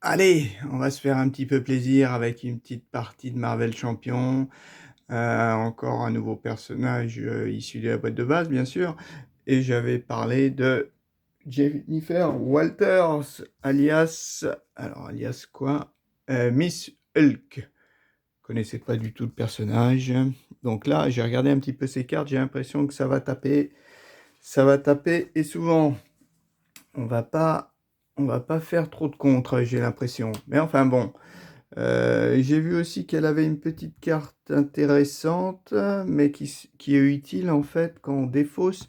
Allez, on va se faire un petit peu plaisir avec une petite partie de Marvel Champion. Encore un nouveau personnage issu de la boîte de base, bien sûr. Et j'avais parlé de Jennifer Walters, alias quoi? Miss Hulk. Je connaissais pas du tout le personnage. Donc là, j'ai regardé un petit peu ses cartes, j'ai l'impression que ça va taper. Ça va taper et souvent. On va pas, on va pas faire trop de contre, j'ai l'impression. Mais enfin bon. J'ai vu aussi qu'elle avait une petite carte intéressante, mais qui est utile en fait quand on défausse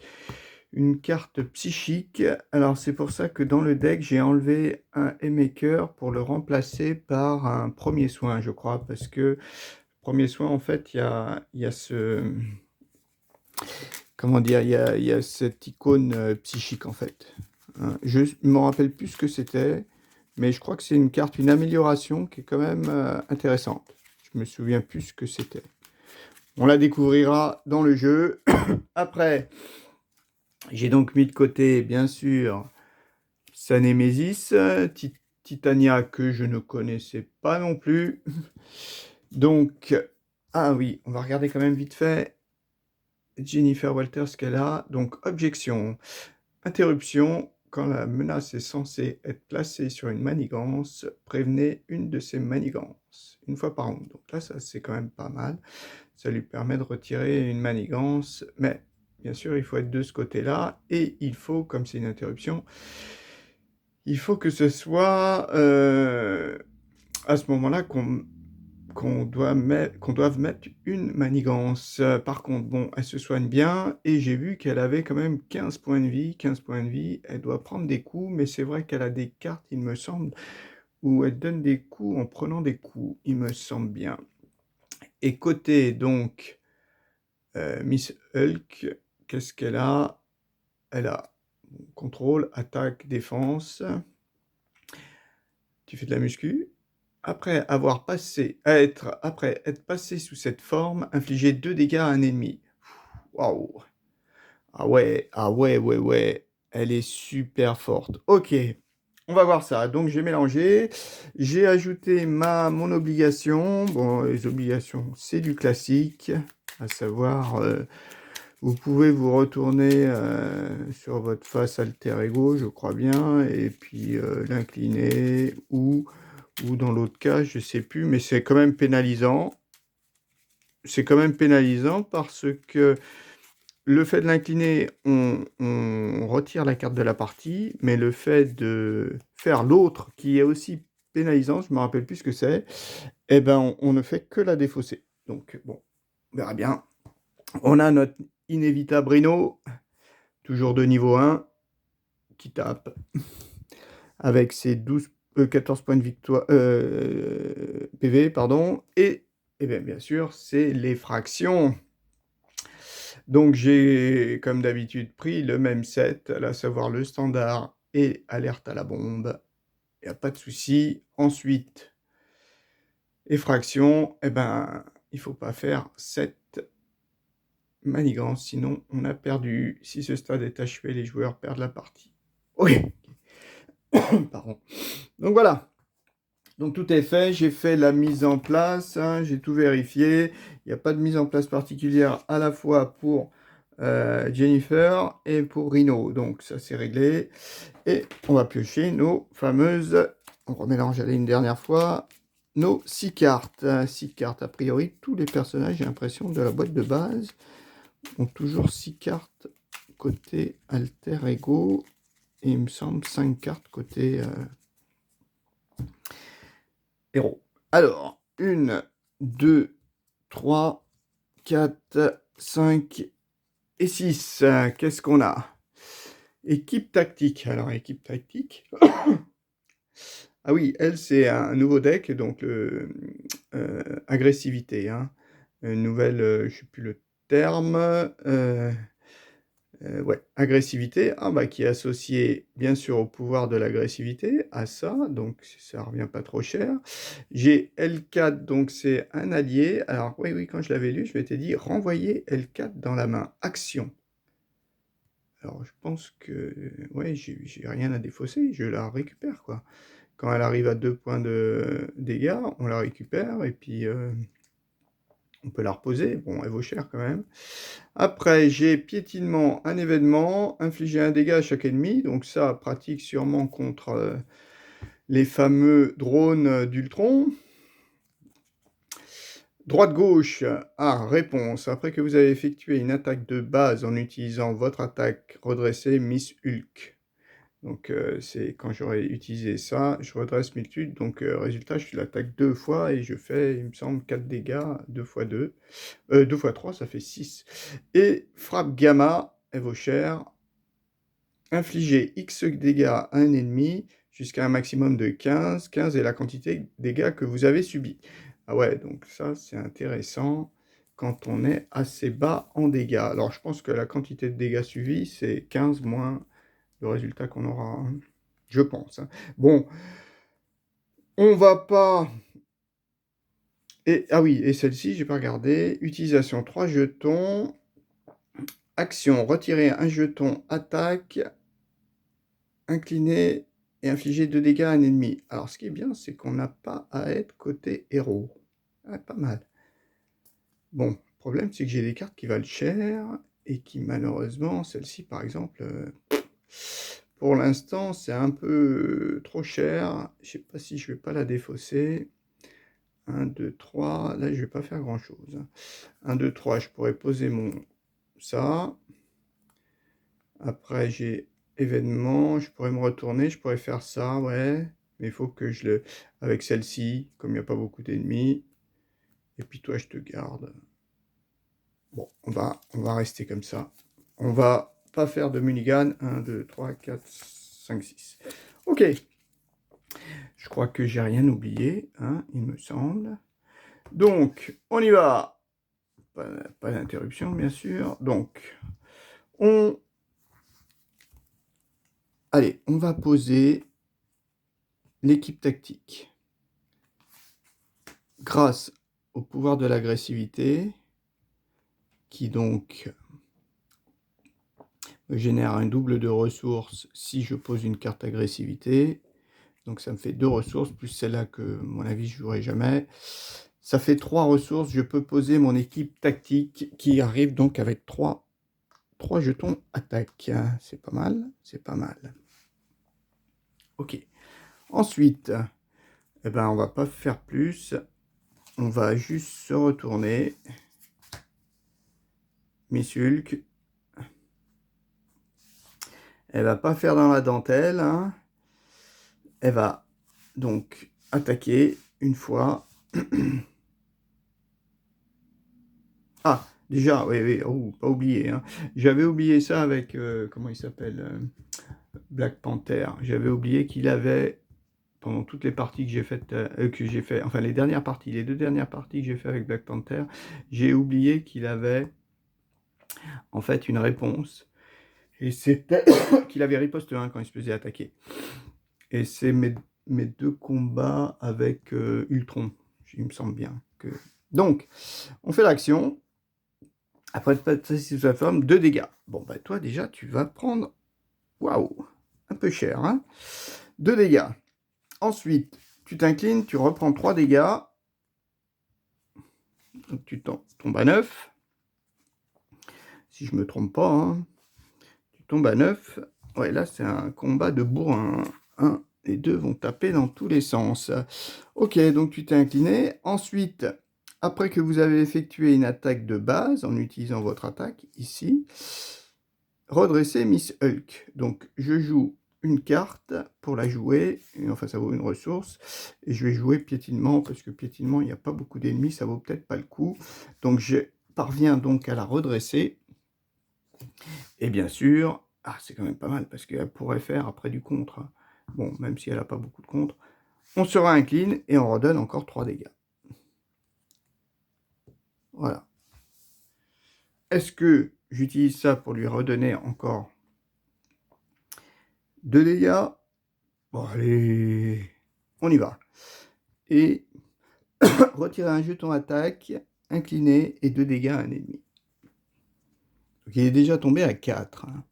une carte psychique. Alors c'est pour ça que dans le deck, j'ai enlevé un Maker pour le remplacer par un premier soin, je crois, parce que premier soin, en fait, il y a ce... Comment dire? Il y a cette icône psychique, en fait. Hein, je ne me rappelle plus ce que c'était. Mais je crois que c'est une carte, une amélioration qui est quand même intéressante. Je me souviens plus ce que c'était. On la découvrira dans le jeu. Après, j'ai donc mis de côté, bien sûr, sa Némésis, Titania, que je ne connaissais pas non plus. Donc, ah oui, on va regarder quand même vite fait Jennifer Walters, ce qu'elle a. Donc, objection. Interruption. Quand la menace est censée être placée sur une manigance, prévenez une de ces manigances, une fois par round. Donc là, ça c'est quand même pas mal. Ça lui permet de retirer une manigance, mais bien sûr, il faut être de ce côté-là, et il faut, comme c'est une interruption, il faut que ce soit à ce moment-là qu'on doive mettre une manigance. Par contre, bon, elle se soigne bien, et j'ai vu qu'elle avait quand même 15 points de vie. 15 points de vie, elle doit prendre des coups, mais c'est vrai qu'elle a des cartes, il me semble, où elle donne des coups en prenant des coups, il me semble bien. Et côté, donc, Miss Hulk, qu'est-ce qu'elle a? Elle a contrôle, attaque, défense. Tu fais de la muscu. Après être passé sous cette forme, infliger 2 dégâts à un ennemi. Waouh! Ah ouais, ouais, ouais. Elle est super forte. Ok, on va voir ça. Donc j'ai mélangé. J'ai ajouté mon obligation. Bon, les obligations, c'est du classique. À savoir, vous pouvez vous retourner sur votre face alter ego, je crois bien, et puis l'incliner, ou dans l'autre cas, je sais plus, mais c'est quand même pénalisant. C'est quand même pénalisant parce que le fait de l'incliner, on retire la carte de la partie, mais le fait de faire l'autre, qui est aussi pénalisant, je ne me rappelle plus ce que c'est, eh ben on ne fait que la défausser. Donc bon, on verra bien. On a notre inévitable Rhino, toujours de niveau 1, qui tape, avec ses 14 points de victoire, PV, pardon, et bien sûr, c'est les fractions. Donc j'ai, comme d'habitude, pris le même set, à savoir le standard et alerte à la bombe. Il n'y a pas de souci. Ensuite, effraction, eh ben, il ne faut pas faire cette manigance, sinon on a perdu. Si ce stade est achevé, les joueurs perdent la partie. Oui, pardon. Donc voilà. Donc tout est fait, j'ai fait la mise en place, hein, j'ai tout vérifié. Il n'y a pas de mise en place particulière à la fois pour Jennifer et pour Rhino. Donc ça c'est réglé. Et on va piocher nos fameuses, on remélange une dernière fois, nos 6 cartes. 6 cartes, a priori, tous les personnages, j'ai l'impression, de la boîte de base ont toujours 6 cartes côté alter ego. Et il me semble 5 cartes côté héros. Alors, 1, 2, 3, 4, 5 et 6. Qu'est-ce qu'on a? Équipe tactique. Alors, équipe tactique. Ah oui, elle, c'est un nouveau deck, donc agressivité. Hein. Une nouvelle, je ne sais plus le terme. Ouais, agressivité, ah bah, qui est associé bien sûr au pouvoir de l'agressivité, à ça, donc ça revient pas trop cher. J'ai L4, donc c'est un allié. Alors oui, oui, quand je l'avais lu, je m'étais dit renvoyer L4 dans la main, action. Alors je pense que, ouais, j'ai rien à défausser, je la récupère, quoi. Quand elle arrive à 2 points de dégâts, on la récupère et puis on peut la reposer. Bon, elle vaut cher quand même. Après, j'ai piétinement, un événement, infliger un dégât à chaque ennemi. Donc ça, pratique sûrement contre les fameux drones d'Ultron. Droite-gauche, réponse. Après que vous avez effectué une attaque de base en utilisant votre attaque redressée Miss Hulk. Donc c'est quand j'aurai utilisé ça, je redresse Miss Hulk. Donc résultat, je l'attaque 2 fois et je fais, il me semble, 4 dégâts, 2 fois 2. 2 fois 3, ça fait 6. Et frappe gamma, elle vaut cher. Infliger X dégâts à un ennemi jusqu'à un maximum de 15. 15 est la quantité de dégâts que vous avez subis. Ah ouais, donc ça, c'est intéressant quand on est assez bas en dégâts. Alors, je pense que la quantité de dégâts subis, c'est 15 moins le résultat qu'on aura. Hein. Je pense. Hein. Bon, on va pas... ah oui, et celle-ci, j'ai pas regardé. Utilisation 3 jetons. Action, retirer un jeton attaque, incliner et infliger 2 dégâts à un ennemi. Alors, ce qui est bien, c'est qu'on n'a pas à être côté héros. Ah, pas mal. Bon, le problème, c'est que j'ai des cartes qui valent cher et qui, malheureusement, celle-ci, par exemple, pour l'instant, c'est un peu trop cher. Je sais pas si je vais pas la défausser. 1, 2, 3. Là, je vais pas faire grand-chose. 1, 2, 3. Je pourrais poser mon... ça. Après, j'ai événement, je pourrais me retourner, je pourrais faire ça, ouais. Mais il faut que je le... Avec celle-ci, comme il n'y a pas beaucoup d'ennemis. Et puis toi, je te garde. Bon, on va rester comme ça. On va pas faire de mulligan. 1, 2, 3, 4, 5, 6. Ok. Je crois que j'ai rien oublié, hein, il me semble. Donc, on y va. Pas d'interruption, bien sûr. Donc, allez, on va poser l'équipe tactique. Grâce au pouvoir de l'agressivité, qui donc génère un double de ressources si je pose une carte agressivité. Donc ça me fait 2 ressources, plus celle-là que, à mon avis, je ne jouerai jamais. Ça fait 3 ressources. Je peux poser mon équipe tactique qui arrive donc avec 3 jetons attaque. C'est pas mal, c'est pas mal. Ok. Ensuite, eh ben, on va pas faire plus. On va juste se retourner. Miss Hulk. Elle va pas faire dans la dentelle. Hein. Elle va donc attaquer une fois. Ah, déjà, oui, oh, pas oublié. Hein. J'avais oublié ça avec, comment il s'appelle Black Panther. J'avais oublié qu'il avait, pendant toutes les parties que j'ai fait, enfin les dernières parties, les 2 dernières parties que j'ai fait avec Black Panther, j'ai oublié qu'il avait en fait une réponse. Et c'était qu'il avait riposte 1 quand il se faisait attaquer. Et c'est mes 2 combats avec Ultron. Il me semble bien que... Donc, on fait l'action. Après passer sous sa forme, 2 dégâts. Bon, bah toi, déjà, tu vas prendre... Waouh, un peu cher, hein. 2 dégâts. Ensuite, tu t'inclines, tu reprends 3 dégâts. Donc, tu tombes à 9. Si je me trompe pas, hein. Tu tombes à 9. Ouais, là, c'est un combat de bourrin. 1 et 2 vont taper dans tous les sens. Ok, donc tu t'es incliné. Ensuite, après que vous avez effectué une attaque de base, en utilisant votre attaque, ici, redresser Miss Hulk. Donc, je joue une carte pour la jouer, et enfin, ça vaut une ressource, et je vais jouer piétinement, parce que piétinement, il n'y a pas beaucoup d'ennemis, ça vaut peut-être pas le coup. Donc, je parviens donc à la redresser, et bien sûr, c'est quand même pas mal, parce qu'elle pourrait faire après du contre. Hein. Bon, même si elle n'a pas beaucoup de contre, on se réincline, et on redonne encore 3 dégâts. Voilà. Est-ce que j'utilise ça pour lui redonner encore 2 dégâts? Bon, allez, on y va. Et retirer un jeton attaque, incliné et 2 dégâts à un ennemi. Donc il est déjà tombé à 4. Hein.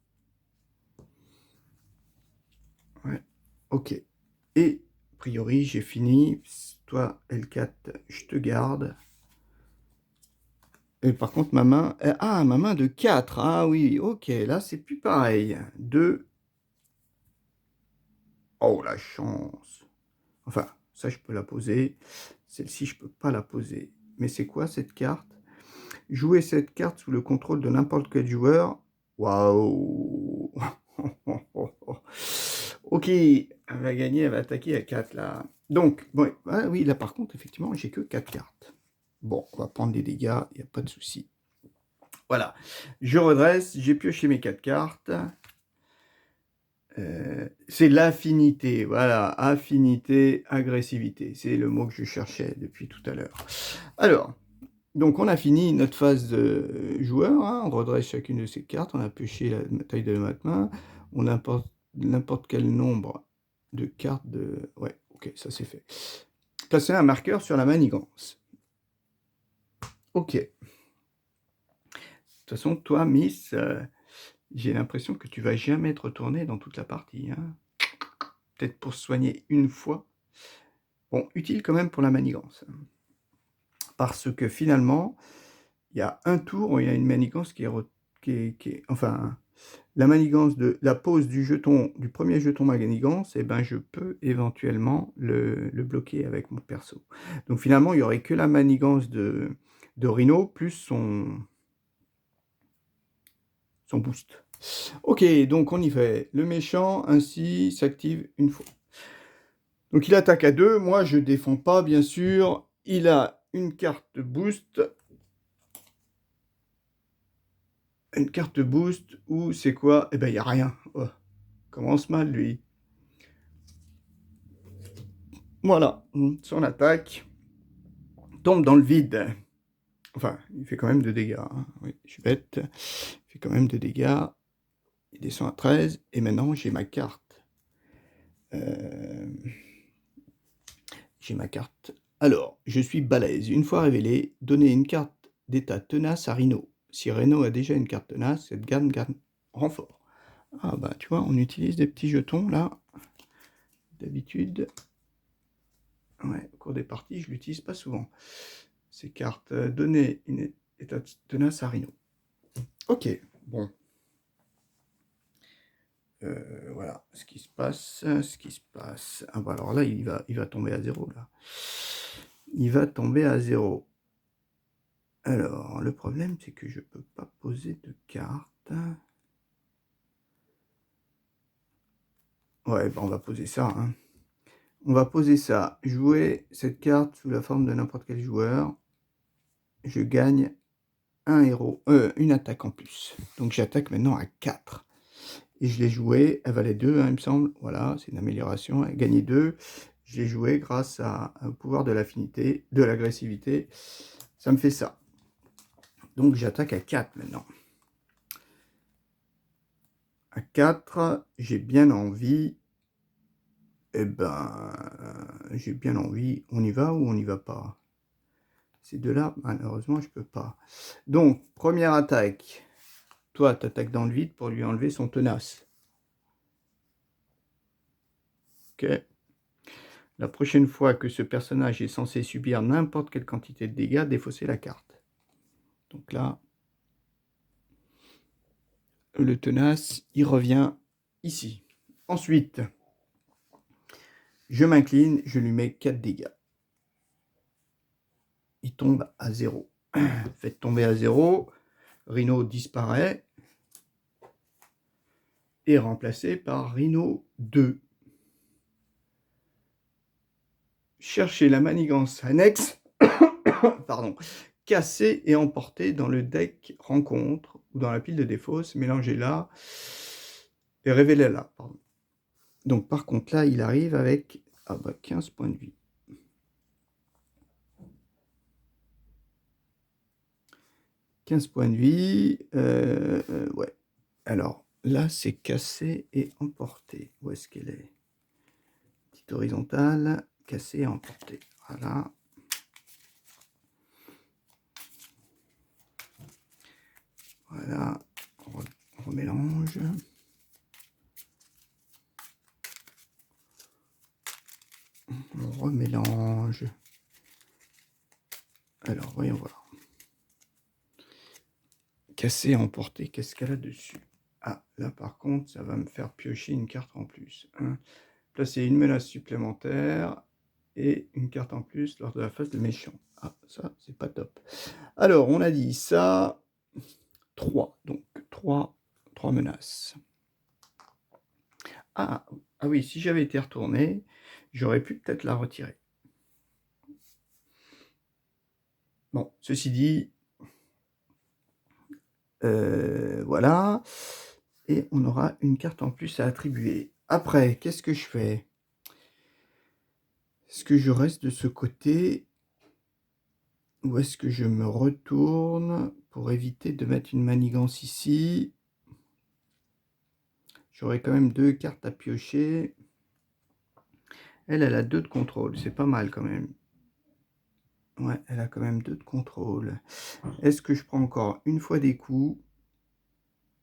Ouais, ok. Et priori, j'ai fini. Toi, L4, je te garde. Et par contre, ma main... Ah, ma main de 4. Ah oui, ok, là, c'est plus pareil. 2. Oh, la chance. Enfin, ça, je peux la poser. Celle-ci, je peux pas la poser. Mais c'est quoi, cette carte? Jouer cette carte sous le contrôle de n'importe quel joueur. Waouh. Ok, elle va gagner, elle va attaquer à 4, là. Donc, bon, ah oui, là, par contre, effectivement, j'ai que 4 cartes. Bon, on va prendre des dégâts, il n'y a pas de souci. Voilà, je redresse, j'ai pioché mes 4 cartes. C'est l'affinité, voilà, affinité, agressivité. C'est le mot que je cherchais depuis tout à l'heure. Alors, donc on a fini notre phase de joueur, hein, on redresse chacune de ces cartes, on a pioché la taille de notre main, on importe n'importe quel nombre de cartes de... Ouais, ok, ça c'est fait. Placer un marqueur sur la manigance. Ok. De toute façon, toi, Miss, j'ai l'impression que tu vas jamais te retourner dans toute la partie. Hein. Peut-être pour se soigner une fois. Bon, utile quand même pour la manigance. Parce que finalement, il y a un tour où il y a une manigance qui est enfin, la manigance de la pose du jeton, du premier jeton manigance, et ben je peux éventuellement le bloquer avec mon perso. Donc finalement, il n'y aurait que la manigance de Rhino plus son boost. Ok, donc on y fait. Le méchant ainsi s'active une fois. Donc il attaque à 2, moi je défends pas bien sûr. Il a une carte boost. Une carte boost où c'est quoi? Eh ben il n'y a rien. Oh, commence mal lui. Voilà, son attaque tombe dans le vide. Enfin, il fait quand même de dégâts. Hein. Oui, je suis bête. Il fait quand même de dégâts. Il descend à 13. Et maintenant, j'ai ma carte. J'ai ma carte. Alors, je suis balèze. Une fois révélé, donnez une carte d'état tenace à Rhino. Si Rhino a déjà une carte tenace, cette garde renfort. Ah bah, tu vois, on utilise des petits jetons, là. D'habitude. Ouais, au cours des parties, je l'utilise pas souvent. Ces cartes, donner une état tenace à Rhino. Ok, bon. Voilà, ce qui se passe. Ah bah alors là, il va tomber à 0, là. Il va tomber à 0. Alors, le problème, c'est que je peux pas poser de carte. Ouais, bah on va poser ça, hein. On va poser ça. Jouer cette carte sous la forme de n'importe quel joueur. Je gagne un héros, une attaque en plus. Donc j'attaque maintenant à 4. Et je l'ai joué, elle valait 2, hein, il me semble. Voilà, c'est une amélioration. Elle gagnait 2. Je l'ai joué grâce au pouvoir de l'affinité, de l'agressivité. Ça me fait ça. Donc j'attaque à 4 maintenant. À 4, j'ai bien envie. Eh ben, j'ai bien envie. On y va ou on n'y va pas? Ces deux-là, malheureusement, je peux pas. Donc, première attaque. Toi, tu attaques dans le vide pour lui enlever son tenace. Ok. La prochaine fois que ce personnage est censé subir n'importe quelle quantité de dégâts, défausser la carte. Donc là, le tenace, il revient ici. Ensuite, je m'incline, je lui mets 4 dégâts. Il tombe à 0. Faites tomber à 0. Rhino disparaît. Et remplacé par Rhino 2. Cherchez la manigance annexe. Pardon. Cassée et emportée dans le deck rencontre ou dans la pile de défausse. Mélangez-la et révélez-la. Donc par contre là, il arrive avec 15 points de vie. 15 points de vie. Ouais. Alors là, c'est cassé et emporté. Où est-ce qu'elle est? Petite horizontale, cassé et emporté. Voilà. Voilà. On remélange. On remélange. Alors, voyons voir. Casser, emporter, qu'est-ce qu'elle a dessus? Ah, là par contre, ça va me faire piocher une carte en plus. Hein. Placer une menace supplémentaire et une carte en plus lors de la phase de méchant. Ah, ça, c'est pas top. Alors, on a dit ça, 3. Donc, 3 menaces. Ah, ah oui, si j'avais été retourné, j'aurais pu peut-être la retirer. Bon, ceci dit, voilà. Et on aura une carte en plus à attribuer. Après, qu'est-ce que je fais? Est-ce que je reste de ce côté ou est-ce que je me retourne pour éviter de mettre une manigance ici? J'aurai quand même 2 cartes à piocher. Elle a 2 de contrôle, c'est pas mal quand même. Ouais, elle a quand même 2 de contrôle. Est-ce que je prends encore une fois des coups?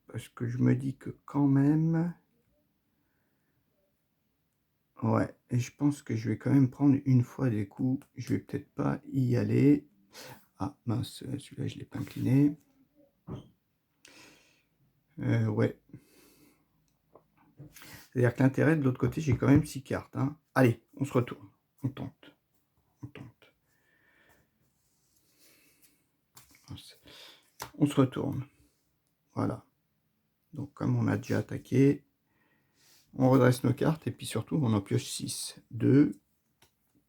Parce que je me dis que quand même... Ouais, et je pense que je vais quand même prendre une fois des coups. Je vais peut-être pas y aller. Ah mince, celui-là je ne l'ai pas incliné. Ouais. C'est-à-dire que l'intérêt de l'autre côté, j'ai quand même 6 cartes. Hein. Allez, on se retourne. On tente. On tente. On se retourne. Voilà. Donc comme on a déjà attaqué, on redresse nos cartes et puis surtout on en pioche 6. 2,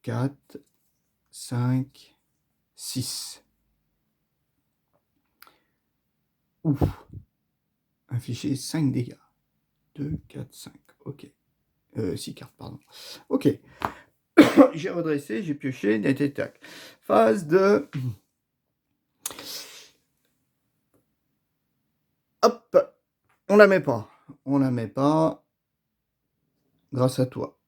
4, 5, 6. Ouf. Infliger 5 dégâts. 2, 4, 5. Ok. 6 cartes, pardon. Ok. J'ai redressé, j'ai pioché, net attaque. Phase de... Hop. On la met pas. On la met pas. Grâce à toi.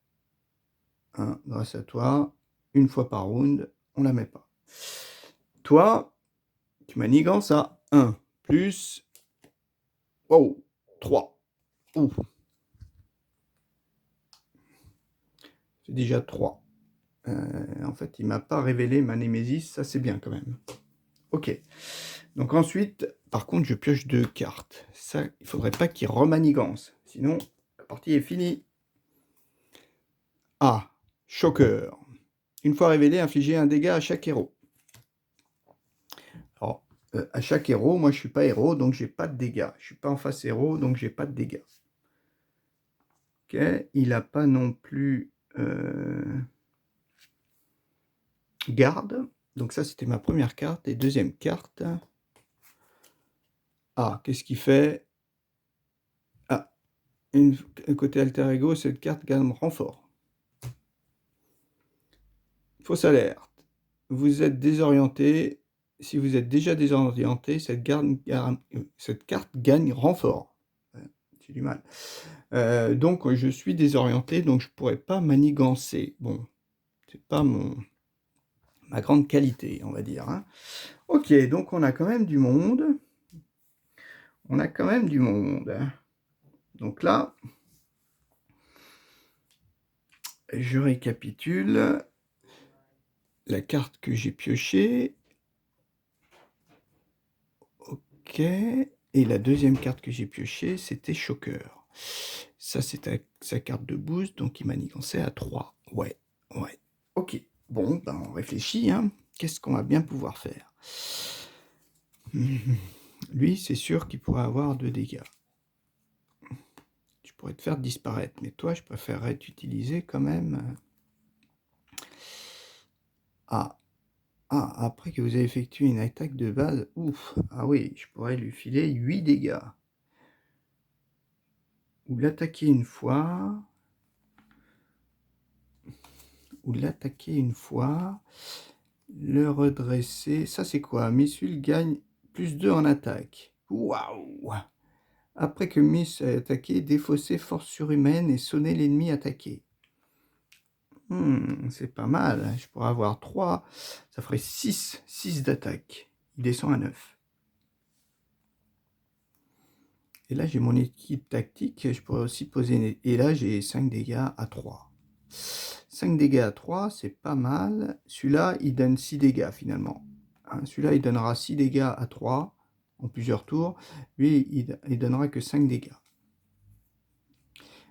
Hein, grâce à toi. Une fois par round, on la met pas. Toi, tu manigances à 1. Plus... Wow. 3. Ouf. C'est déjà 3. En fait, il m'a pas révélé ma Némésis. Ça, c'est bien quand même. Ok. Donc ensuite, par contre, je pioche 2 cartes. Ça, il faudrait pas qu'il remanigance. Sinon, la partie est finie. Ah, Choqueur. Une fois révélé, infligez un dégât à chaque héros. Alors, à chaque héros, moi je suis pas héros, donc j'ai pas de dégâts. Je suis pas en face héros, donc j'ai pas de dégâts. Ok, il a pas non plus garde. Donc ça, c'était ma première carte. Et deuxième carte. Ah, qu'est-ce qu'il fait? Ah, côté alter ego, cette carte gagne renfort. Fausse alerte. Vous êtes désorienté. Si vous êtes déjà désorienté, cette carte gagne renfort. J'ai du mal. Donc, je suis désorienté, donc je ne pourrais pas manigancer. Bon, c'est pas ma grande qualité, on va dire. Hein. Ok, donc on a quand même du monde. On a quand même du monde. Donc là, je récapitule. La carte que j'ai piochée. Ok. Et la deuxième carte que j'ai piochée, c'était Choqueur. Ça, c'est sa carte de boost, donc il manigançait à 3. Ouais, ouais. Ok. Bon, ben on réfléchit. Hein. Qu'est-ce qu'on va bien pouvoir faire? Lui, c'est sûr qu'il pourrait avoir 2 dégâts. Tu pourrais te faire disparaître, mais toi, je préférerais t'utiliser quand même. Ah, après que vous avez effectué une attaque de base, ouf, ah oui, je pourrais lui filer 8 dégâts. Ou l'attaquer une fois. Le redresser. Ça, c'est quoi? Missul gagne plus 2 en attaque. Waouh! Après que Miss a attaqué, défausser force surhumaine et sonner l'ennemi attaqué. C'est pas mal. Je pourrais avoir 3. Ça ferait 6 d'attaque. Il descend à 9. Et là, j'ai mon équipe tactique. Je pourrais aussi poser... Et là, j'ai 5 dégâts à 3. 5 dégâts à 3, c'est pas mal. Celui-là, il donne 6 dégâts finalement. Hein, celui-là, il donnera 6 dégâts à 3 en plusieurs tours. Lui, il donnera que 5 dégâts.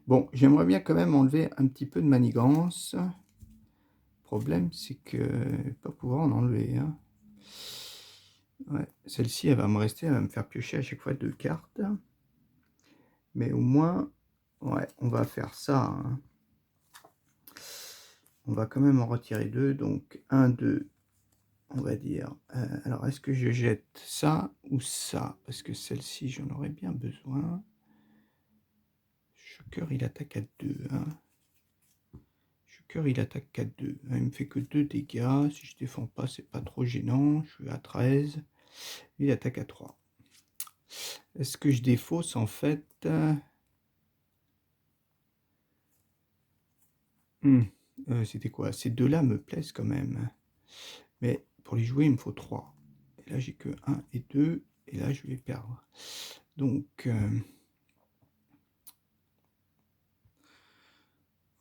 Bon, j'aimerais bien quand même enlever un petit peu de manigance. Le problème, c'est que je vais pas pouvoir en enlever. Hein. Ouais, celle-ci, elle va me rester, elle va me faire piocher à chaque fois 2 cartes. Mais au moins, ouais, on va faire ça. Hein. On va quand même en retirer 2. Donc 1, 2, on va dire. Alors, est-ce que je jette ça ou ça? Parce que celle-ci, j'en aurais bien besoin. Choqueur, il attaque à 2. Hein. Choqueur, il attaque à 2. Hein, il me fait que 2 dégâts. Si je défends pas, c'est pas trop gênant. Je suis à 13. Il attaque à 3. Est-ce que je défausse en fait? C'était quoi? Ces deux-là me plaisent quand même. Mais pour les jouer, il me faut 3. Et là, j'ai que 1 et 2. Et là, je vais perdre. Donc,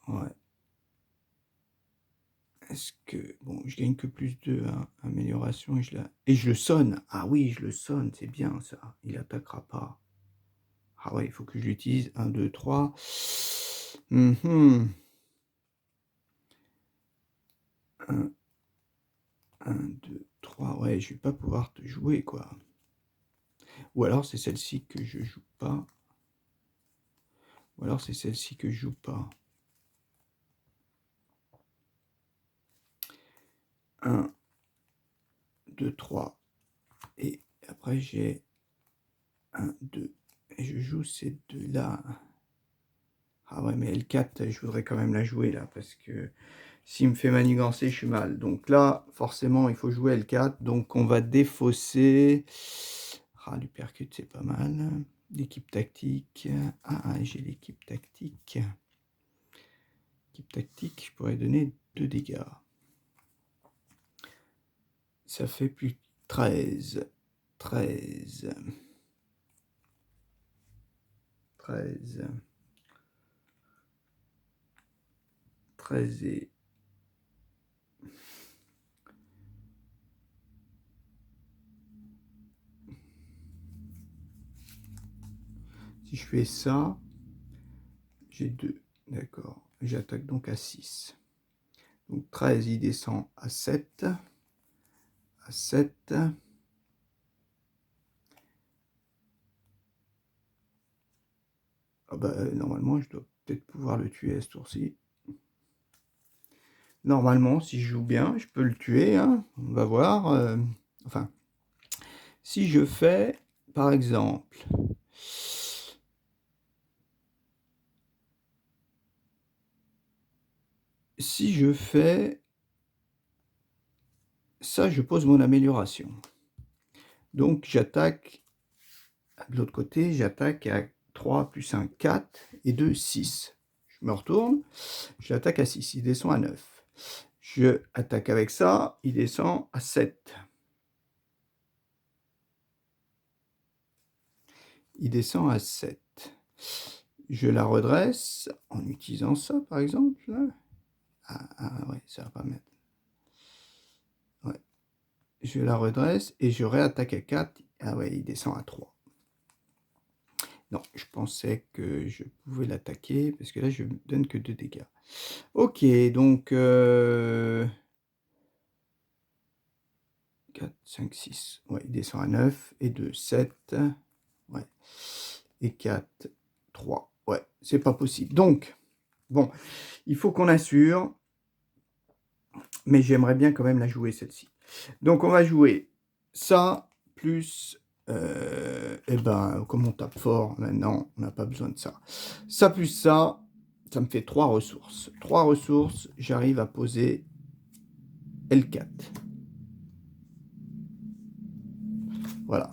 ouais. Est-ce que... Bon, je gagne que plus 2, hein, amélioration, et je le sonne. Ah oui, je le sonne, c'est bien ça. Il attaquera pas. Ah ouais, il faut que je l'utilise. 1, 2, 3. 1, 1, 2, 3. Ouais, je vais pas pouvoir te jouer, quoi. Ou alors, c'est celle-ci que je joue pas. Ou alors, c'est celle-ci que je joue pas. 1, 2, 3. Et après, j'ai 1, 2. Et je joue ces deux-là. Ah ouais, mais L4, je voudrais quand même la jouer, là, parce que s'il me fait manigancer, je suis mal. Donc là, forcément, il faut jouer L4. Donc, on va défausser. Ah, l'hypercute, c'est pas mal. L'équipe tactique. Ah, j'ai l'équipe tactique. L'équipe tactique, je pourrais donner 2 dégâts. Ça fait plus 13. 13. 13. 13 et... Si je fais ça, j'ai 2. D'accord. J'attaque donc à 6. Donc 13, il descend à 7. À 7. Ah bah, normalement, je dois peut-être pouvoir le tuer à ce tour-ci. Normalement, si je joue bien, je peux le tuer. Hein. On va voir. Enfin, si je fais, par exemple... Si je fais... Ça, je pose mon amélioration. Donc, j'attaque... De l'autre côté, j'attaque à 3 plus 1, 4 et 2, 6. Je me retourne, j'attaque à 6, il descend à 9. Je attaque avec ça, il descend à 7. Il descend à 7. Je la redresse en utilisant ça, par exemple. Ah ouais, ça va pas mettre. Ouais. Je la redresse et je réattaque à 4. Ah ouais, il descend à 3. Non, je pensais que je pouvais l'attaquer, parce que là, je ne donne que 2 dégâts. Ok, donc... 4, 5, 6. Ouais, il descend à 9. Et 2, 7. Ouais. Et 4, 3. Ouais, c'est pas possible. Donc, bon, il faut qu'on assure. Mais j'aimerais bien quand même la jouer, celle-ci. Donc, on va jouer ça, plus... eh ben, comme on tape fort, maintenant, on n'a pas besoin de ça. Ça plus ça me fait 3 ressources. 3 ressources, j'arrive à poser L4. Voilà.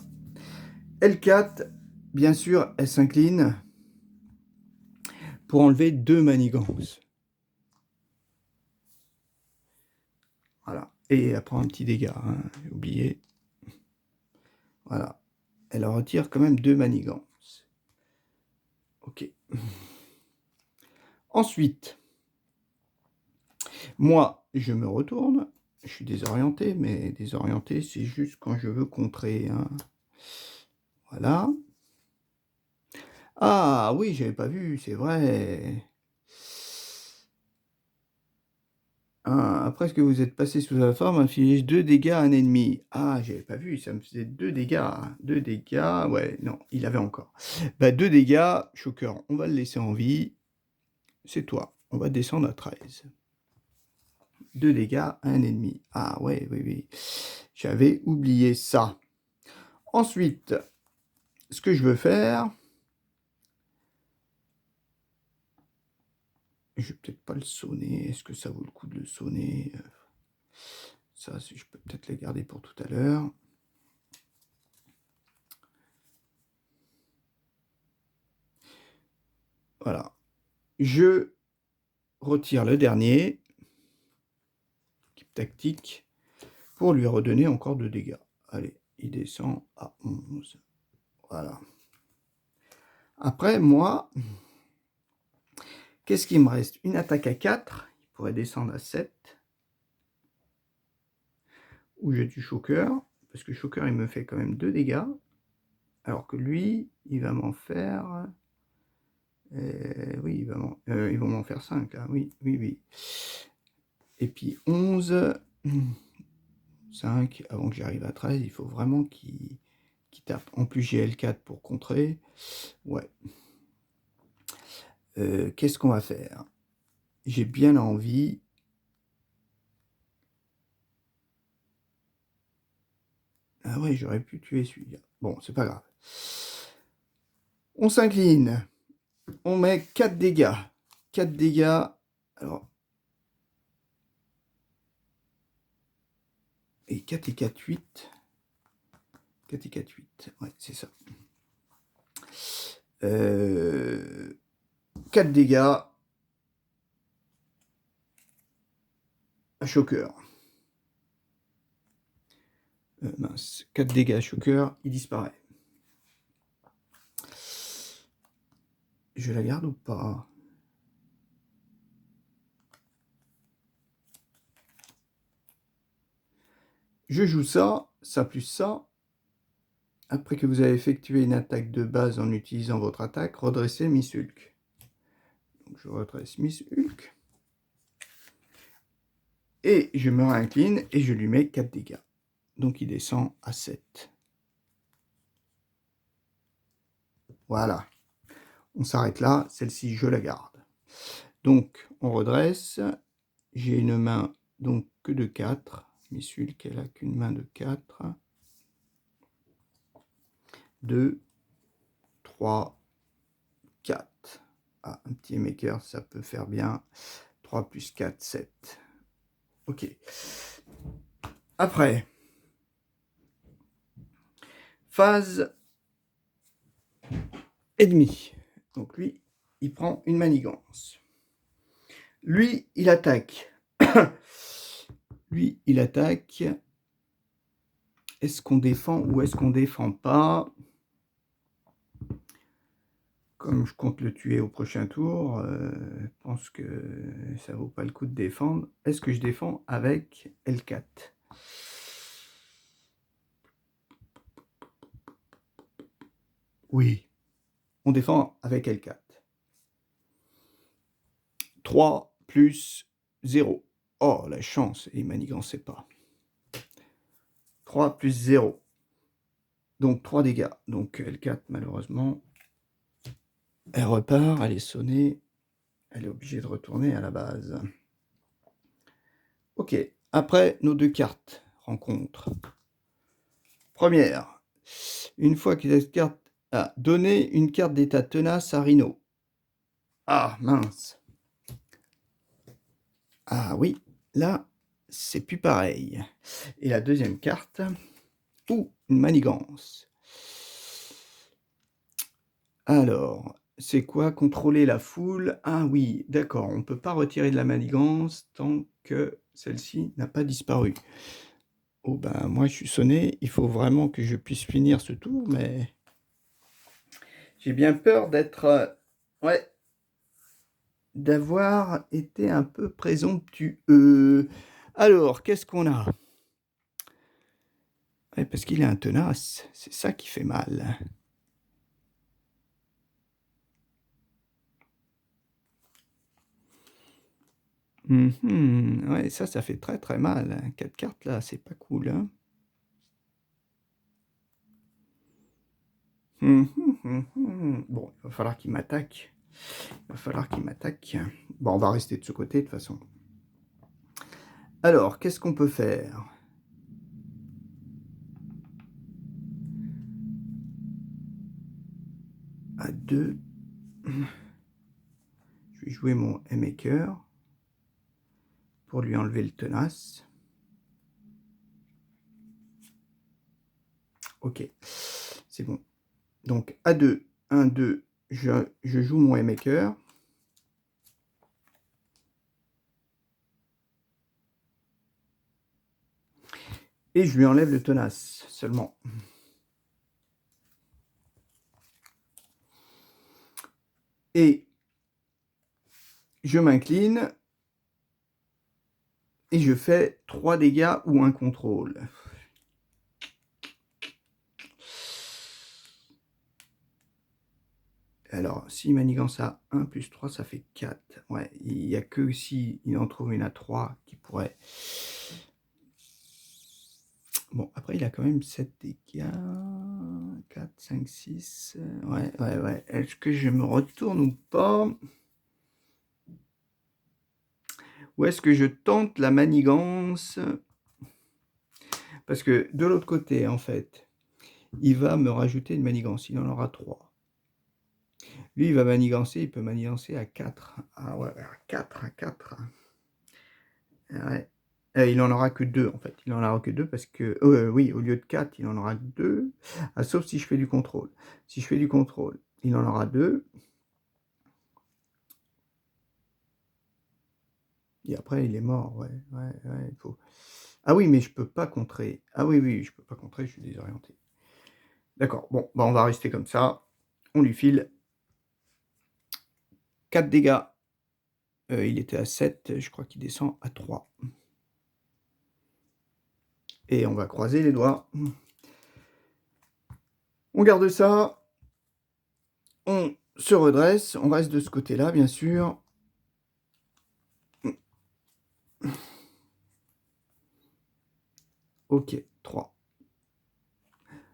L4, bien sûr, elle s'incline pour enlever 2 manigances. Voilà. Et elle prend un petit dégât, hein, j'ai oublié. Voilà. Elle retire quand même 2 manigances. Ok. Ensuite, Moi, je me retourne. Je suis désorienté, mais désorienté, c'est juste quand je veux contrer, hein. Voilà. Ah oui, j'avais pas vu, c'est vrai. Ah, après ce que vous êtes passé sous la forme, inflige 2 dégâts à un ennemi. Ah, j'avais pas vu, ça me faisait 2 dégâts. 2 dégâts, ouais, non, il avait encore. Bah 2 dégâts, Shocker, on va le laisser en vie. C'est toi, on va descendre à 13. 2 dégâts à un ennemi. Ah ouais, oui, oui. J'avais oublié ça. Ensuite, ce que je veux faire... Je vais peut-être pas le sonner. Est-ce que ça vaut le coup de le sonner? Ça, je peux peut-être les garder pour tout à l'heure. Voilà. Je retire le dernier. Équipe tactique. Pour lui redonner encore 2 dégâts. Allez, il descend à 11. Voilà. Après, moi, qu'est-ce qu'il me reste? Une attaque à 4. Il pourrait descendre à 7. Ou je tue Shocker. Parce que Shocker, il me fait quand même 2 dégâts. Alors que lui, il va m'en faire... oui, ils vont m'en faire 5, là. Oui, oui, oui. Et puis 11, 5, avant que j'arrive à 13, il faut vraiment qu'il tape. En plus, j'ai L4 pour contrer. Ouais. Qu'est-ce qu'on va faire? J'ai bien envie... Ah ouais, j'aurais pu tuer celui-là. Bon, c'est pas grave. On s'incline. On met 4 dégâts. 4 dégâts. Alors... Et 4 et 4, 8. 4 et 4, 8. Ouais, c'est ça. 4 dégâts à Shocker. Mince, 4 dégâts à Shocker, il disparaît. Je la garde ou pas? Je joue ça, ça plus ça. Après que vous avez effectué une attaque de base en utilisant votre attaque, redressez Miss Hulk. Donc je redresse Miss Hulk. Et je me réincline et je lui mets 4 dégâts. Donc il descend à 7. Voilà. On s'arrête là. Celle-ci, je la garde. Donc on redresse. J'ai une main donc que de 4. Miss Hulk, elle a qu'une main de 4. 2, 3, 4. Ah, un petit maker, ça peut faire bien. 3 plus 4, 7. Ok. Après, phase ennemie. Donc lui, il prend une manigance. Lui, il attaque. Lui, il attaque. Est-ce qu'on défend ou est-ce qu'on défend pas? Comme je compte le tuer au prochain tour, je pense que ça vaut pas le coup de défendre. Est-ce que je défends avec L4? Oui, on défend avec L4. 3 plus 0. Oh, la chance, il manigançait pas. 3 plus 0. Donc 3 dégâts. Donc L4, malheureusement, elle repart, elle est sonnée. Elle est obligée de retourner à la base. Ok, après nos 2 cartes rencontre. Première, une fois que cette carte a donné une carte d'état tenace à Rhino. Ah, mince. Ah oui, là, c'est plus pareil. Et la deuxième carte, une manigance. Alors, c'est quoi contrôler la foule? Ah oui, d'accord, on ne peut pas retirer de la manigance tant que celle-ci n'a pas disparu. Oh ben, moi je suis sonné, il faut vraiment que je puisse finir ce tour, mais... J'ai bien peur d'être... ouais, d'avoir été un peu présomptueux. Alors, qu'est-ce qu'on a? Ouais, parce qu'il est un tenace, c'est ça qui fait mal. Ouais, ça fait très très mal, hein. 4 cartes là, c'est pas cool, hein. Bon, il va falloir qu'il m'attaque. Il va falloir qu'il m'attaque. Bon, on va rester de ce côté de toute façon. Alors, qu'est-ce qu'on peut faire? À 2, je vais jouer mon Haymaker pour lui enlever le tenace. Ok, c'est bon. Donc, à 2, 1, 2, je joue mon Haymaker. Et je lui enlève le tenace seulement. Et je m'incline. Et je fais 3 dégâts ou un contrôle. Alors, s'il manigance à 1 plus 3, ça fait 4. Ouais, il n'y a que si il en trouve une à 3 qui pourrait... Bon, après, il a quand même 7 dégâts. 4, 5, 6... Ouais. Est-ce que je me retourne ou pas? Ou est-ce que je tente la manigance? Parce que de l'autre côté, en fait, il va me rajouter une manigance. Il en aura 3. Lui, il va manigancer, il peut manigancer à 4. Ah ouais, à 4, à 4. Ouais. Il en aura que 2, en fait. Il en aura que 2 parce que... oui, au lieu de 4, il en aura que 2. Ah, sauf si je fais du contrôle. Si je fais du contrôle, il en aura 2. Et après, il est mort. Ouais, il faut... Ah oui, mais je peux pas contrer. Ah oui, je peux pas contrer, je suis désorienté. D'accord, bon, bah on va rester comme ça. On lui file 4 dégâts. Il était à 7, je crois qu'il descend à 3. Et on va croiser les doigts. On garde ça. On se redresse. On reste de ce côté-là, bien sûr. Ok, 3.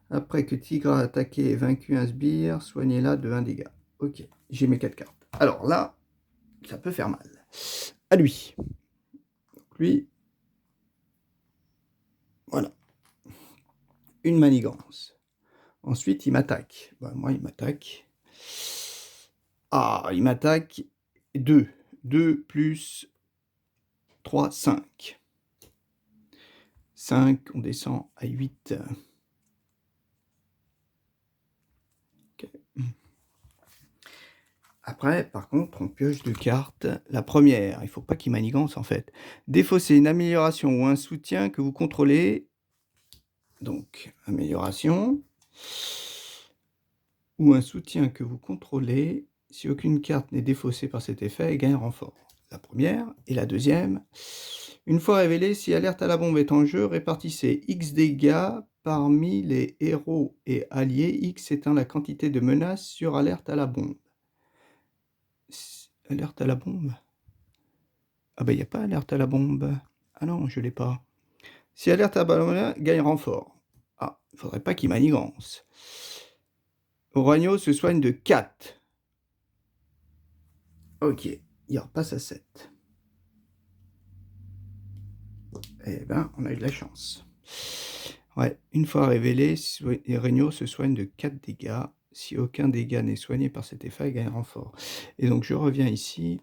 Après que Tigre a attaqué et vaincu un sbire, soignez-la de 1 dégât. Ok, j'ai mes 4 cartes. Alors là, ça peut faire mal. À lui. Donc lui, voilà. Une manigance. Ensuite, il m'attaque. Bah, moi, il m'attaque. Ah, il m'attaque 2. 2 plus 3, 5. 5, on descend à 8. Okay. Après, par contre, on pioche 2 cartes. La première, il ne faut pas qu'il manigance en fait. Défausser une amélioration ou un soutien que vous contrôlez. Donc, amélioration. Ou un soutien que vous contrôlez. Si aucune carte n'est défaussée par cet effet, elle gagne renfort. La première. Et la deuxième. Une fois révélée, si alerte à la bombe est en jeu, répartissez X dégâts parmi les héros et alliés. X étant la quantité de menaces sur alerte à la bombe. Alerte à la bombe? Ah bah il n'y a pas alerte à la bombe. Ah non, je l'ai pas. Si alerte à la bombe, gagne renfort. Ah, il faudrait pas qu'il manigance. Oragno se soigne de 4. Ok, il repasse à 7. Eh ben, on a eu de la chance. Ouais, une fois révélé, Regno se soigne de 4 dégâts. Si aucun dégât n'est soigné par cet effet, il gagne renfort. Et donc je reviens ici.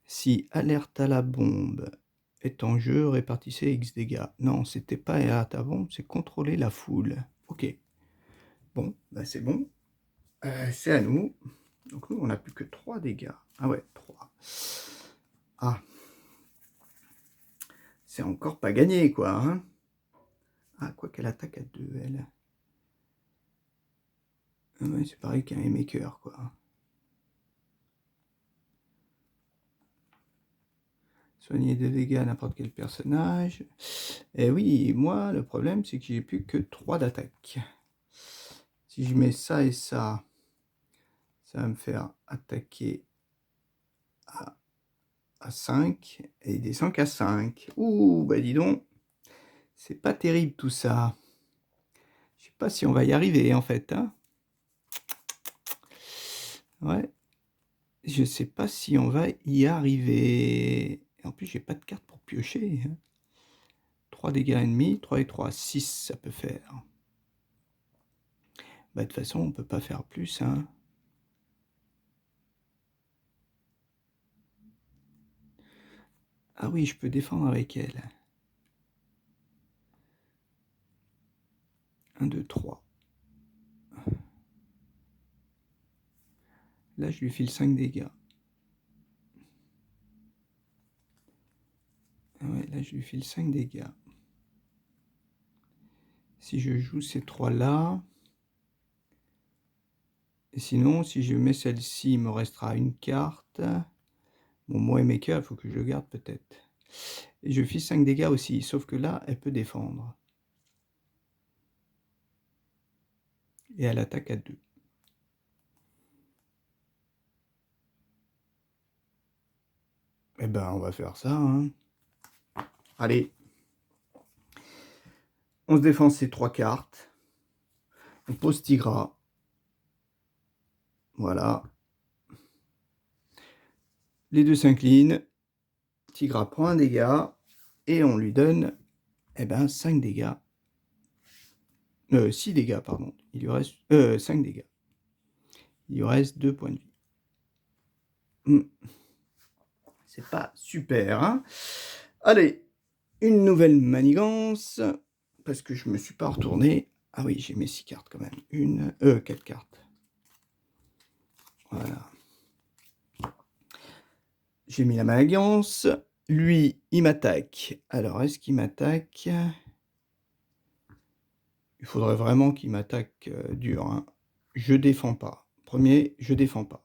Si alerte à la bombe est en jeu, répartissez X dégâts. Non, c'était pas alerte à la bombe, c'est contrôler la foule. Ok. Bon, bah c'est bon. C'est à nous. Donc nous, on n'a plus que 3 dégâts. Ah ouais, 3. Ah. C'est encore pas gagné, quoi. Hein. Ah, quoi qu'elle attaque à 2, elle. Ah ouais, c'est pareil qu'un Haymaker, quoi. Soigner des dégâts à n'importe quel personnage. Et oui, moi, le problème, c'est que j'ai plus que 3 d'attaque. Si je mets ça et ça, ça va me faire attaquer à 5 et il descend qu'à 5. Ouh, bah dis donc, c'est pas terrible tout ça. Je sais pas si on va y arriver en fait, hein. Ouais, je sais pas si on va y arriver. Et en plus, j'ai pas de carte pour piocher, hein. 3 dégâts ennemis, 3 et 3, 6 ça peut faire. Bah de toute façon, on peut pas faire plus, hein. Ah oui, je peux défendre avec elle. 1, 2, 3. Là, je lui file 5 dégâts. Ouais, là, je lui file 5 dégâts. Si je joue ces 3-là... Et sinon, si je mets celle-ci, il me restera une carte. Bon, moi et Maker, il faut que je le garde peut-être. Et je file 5 dégâts aussi, sauf que là, elle peut défendre. Et elle attaque à 2. Eh ben, on va faire ça, hein. Allez. On se défend ces 3 cartes. On pose Tigra. Voilà. Les deux s'inclinent. Tigra prend un dégât. Et on lui donne, eh ben, 5 dégâts. 6 dégâts, pardon. Il lui reste 5 dégâts. Il lui reste 2 points de vie. C'est pas super, hein. Allez, une nouvelle manigance. Parce que je me suis pas retourné. Ah oui, j'ai mes 6 cartes quand même. 4 cartes. Voilà. J'ai mis la manigance. Lui, il m'attaque. Alors, est-ce qu'il m'attaque? Il faudrait vraiment qu'il m'attaque dur, hein. Je défends pas. Premier, je défends pas.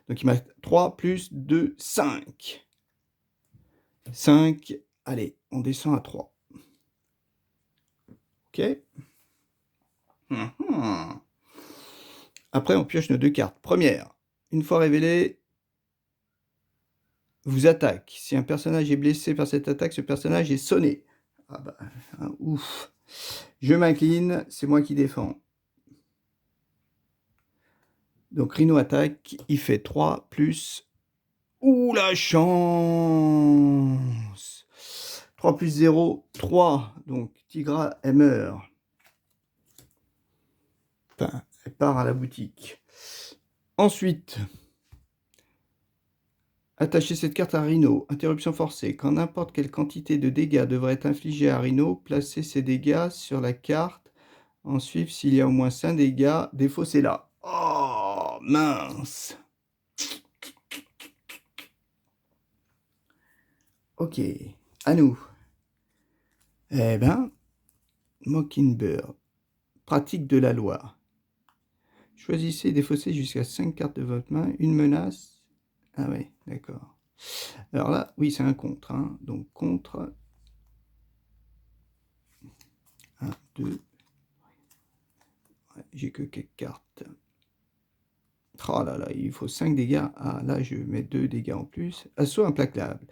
Donc, il m'a 3 plus 2, 5. 5. Allez, on descend à 3. Ok. Après, on pioche nos 2 cartes. Première, une fois révélée, vous attaque. Si un personnage est blessé par cette attaque, ce personnage est sonné. Ah bah, hein, ouf. Je m'incline, c'est moi qui défends. Donc Rhino attaque, il fait 3 plus... Ouh, la chance! 3 plus 0, 3. Donc Tigra, elle meurt. Enfin, elle part à la boutique. Ensuite... Attachez cette carte à Rhino. Interruption forcée. Quand n'importe quelle quantité de dégâts devrait être infligée à Rhino, placez ces dégâts sur la carte. Ensuite, s'il y a au moins 5 dégâts, défaussez-la. Oh, mince. Ok, à nous. Eh ben, Mockingbird. Pratique de la loi. Choisissez et défaussez jusqu'à 5 cartes de votre main. Une menace. Ah ouais, d'accord. Alors là, oui, c'est un contre, hein. Donc, contre... 1, 2... J'ai que quelques cartes. Oh là là, il faut 5 dégâts. Ah là, je mets 2 dégâts en plus. Assaut implacable.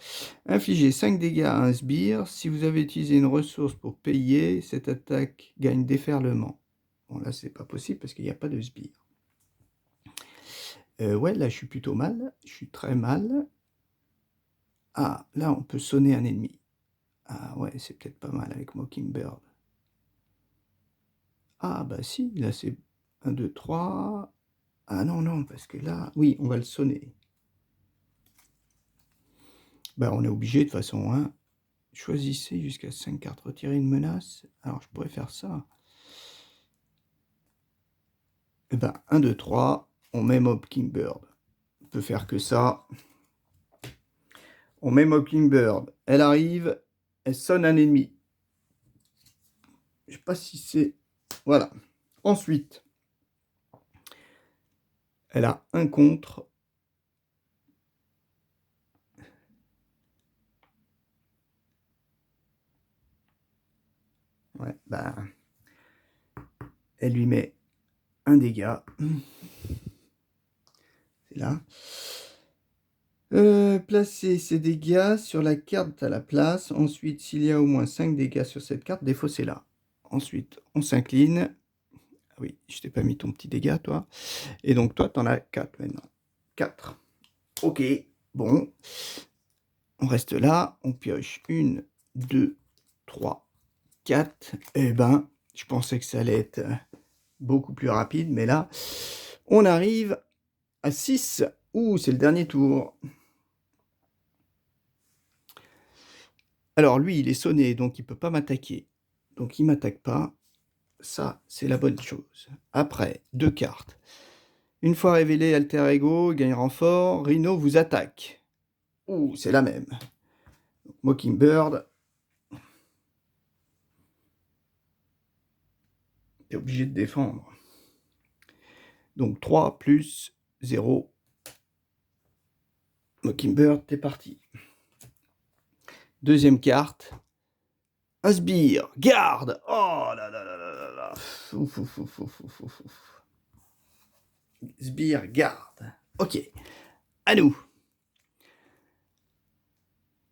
Infligez 5 dégâts à un sbire. Si vous avez utilisé une ressource pour payer, cette attaque gagne déferlement. Bon, là, c'est pas possible parce qu'il n'y a pas de sbire. Ouais, là, je suis plutôt mal. Je suis très mal. Ah, là, on peut sonner un ennemi. Ah ouais, c'est peut-être pas mal avec Mockingbird. Ah bah si, là, c'est 1, 2, 3... Ah non, non, parce que là, oui, on va le sonner. Ben, on est obligé de toute façon, hein. Choisissez jusqu'à 5 cartes. Retirer une menace. Alors, je pourrais faire ça. Eh ben, 1, 2, 3. On met Mockingbird. On peut faire que ça. On met Mockingbird. Elle arrive. Elle sonne un ennemi. Je sais pas si c'est... Voilà. Ensuite, elle a un contre. Ouais, bah, elle lui met un dégât. C'est là. Placer ces dégâts sur la carte à la place. Ensuite, s'il y a au moins 5 dégâts sur cette carte, défaussez-la. Ensuite, on s'incline. Ah oui, je t'ai pas mis ton petit dégât, toi. Et donc, toi, t'en as 4 maintenant. 4. Ok, bon. On reste là. On pioche 1, 2, 3, 4. Eh ben, je pensais que ça allait être beaucoup plus rapide, mais là, on arrive à 6. Ouh, c'est le dernier tour. Alors lui, il est sonné, donc il peut pas m'attaquer. Donc il m'attaque pas. Ça, c'est la bonne chose. Après, 2 cartes. Une fois révélé, Alter Ego, gagne renfort, Rhino vous attaque. Ouh, c'est la même. Mockingbird. T'es obligé de défendre. Donc 3 plus 0. Mockingbird, t'es parti. Deuxième carte. Un sbire. Garde. Oh là là là là là là. Ouf, ouf, ouf, ouf, ouf, ouf, ouf. Sbire, garde. Ok. À nous.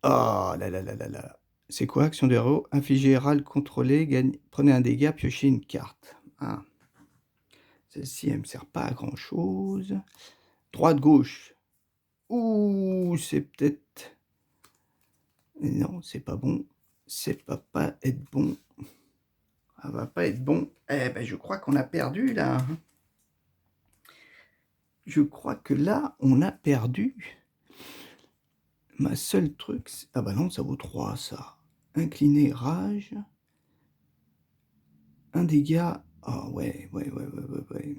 Oh là là là là là. C'est quoi, action de héros? Infligez râle contrôlé, prenez un dégât, piochez une carte. Ah. Celle-ci, elle me sert pas à grand chose. Droite, gauche. Ouh, c'est peut-être. Non, c'est pas bon. C'est pas être bon. Ça va pas être bon. Eh ben, je crois qu'on a perdu là. Je crois que là, on a perdu. Ma seule truc. Ah bah non, ça vaut 3, ça. Incliné, rage. Un dégât. Ah ouais, ouais, ouais, ouais, ouais, ouais.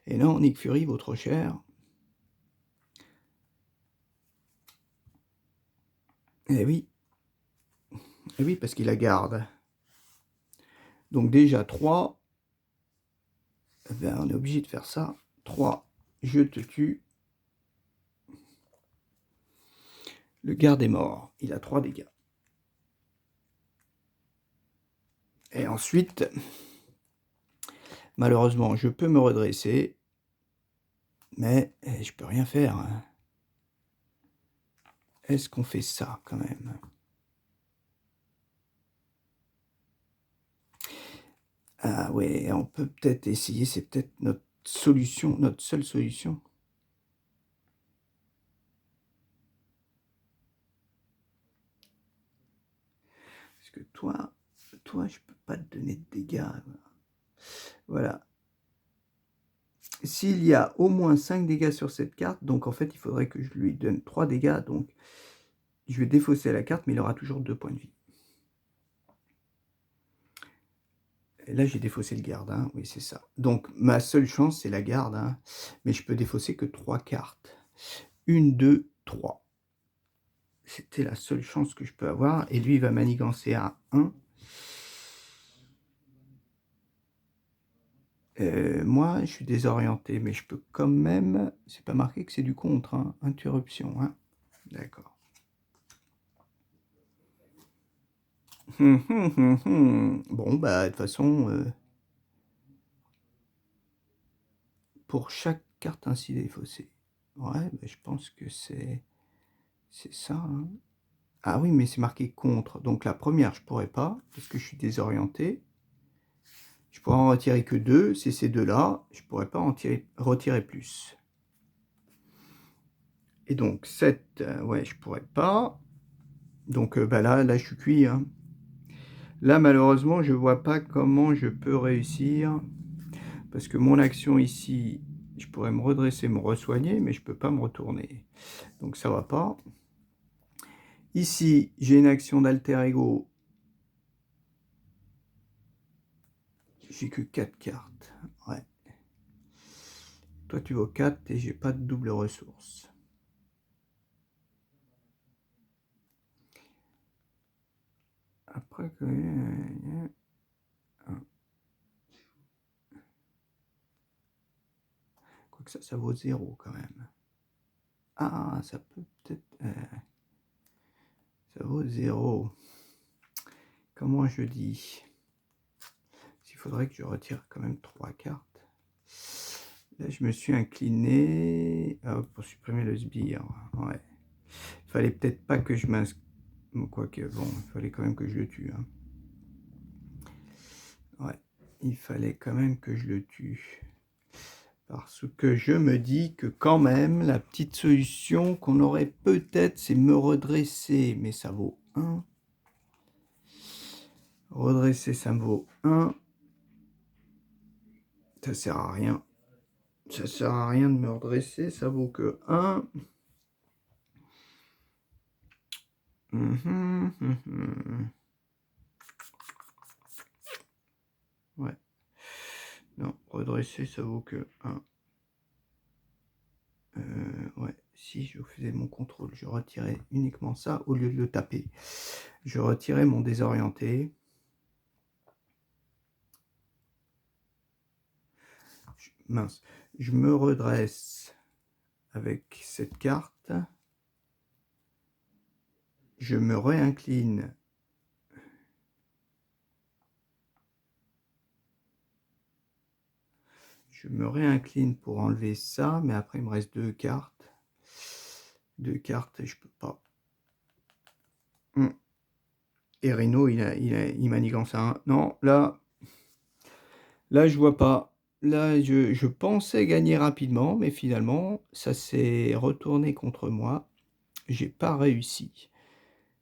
Et non, Nick Fury vaut trop cher. Eh oui. Eh oui, parce qu'il la garde. Donc déjà 3. Eh ben, on est obligé de faire ça. 3. Je te tue. Le garde est mort. Il a 3 dégâts. Et ensuite, malheureusement, je peux me redresser. Mais je peux rien faire. Est-ce qu'on fait ça quand même? Ah ouais, on peut peut-être essayer. C'est peut-être notre solution, notre seule solution. Parce que toi, je peux pas te donner de dégâts. Voilà. S'il y a au moins 5 dégâts sur cette carte, donc en fait, il faudrait que je lui donne 3 dégâts. Donc, je vais défausser la carte, mais il aura toujours 2 points de vie. Et là, j'ai défaussé le garde. Hein. Oui, c'est ça. Donc, ma seule chance, c'est la garde. Hein. Mais je peux défausser que 3 cartes. 1, 2, 3. C'était la seule chance que je peux avoir. Et lui, il va manigancer à 1. Moi, je suis désorienté, mais je peux quand même... C'est pas marqué que c'est du contre, hein. Interruption. Hein. D'accord. Bon, bah, de toute façon, pour chaque carte ainsi défaussée. Ouais, bah, je pense que c'est ça. Hein. Ah oui, mais c'est marqué contre. Donc la première, je pourrais pas, parce que je suis désorienté. Je pourrais en retirer que 2. C'est ces deux-là. Je pourrais pas en retirer plus. Et donc 7, ouais, je pourrais pas. Donc bah là, je suis cuit. Hein. Là, malheureusement, je vois pas comment je peux réussir. Parce que mon action ici, je pourrais me redresser, me re-soigner, mais je peux pas me retourner. Donc ça va pas. Ici, j'ai une action d'alter ego. J'ai que 4 cartes. Ouais. Toi, tu vaux 4 et j'ai pas de double ressource. Après que... Quoique ça vaut 0 quand même. Ah, ça peut peut-être... ça vaut 0. comment je dis? Il faudrait que je retire quand même 3 cartes. Là, je me suis incliné pour supprimer le sbire. Ouais. Il fallait peut-être pas que je m'inscrive. Quoique, bon, il fallait quand même que je le tue. Hein. Ouais, il fallait quand même que je le tue. Parce que je me dis que quand même, la petite solution qu'on aurait peut-être, c'est me redresser. Mais ça vaut 1. Redresser, ça me vaut 1. Ça sert à rien. Ça sert à rien de me redresser, ça vaut que 1. Ouais. Non, redresser, ça vaut que 1. Ouais, si je faisais mon contrôle, je retirais uniquement ça au lieu de le taper. Je retirais mon désorienté. Mince. Je me redresse avec cette carte. Je me réincline. Je me réincline pour enlever ça, mais après il me reste 2 cartes. 2 cartes et je peux pas. Et Rhino, il manigance à 1. Non, là, je vois pas. Là, je pensais gagner rapidement, mais finalement, ça s'est retourné contre moi. J'ai pas réussi.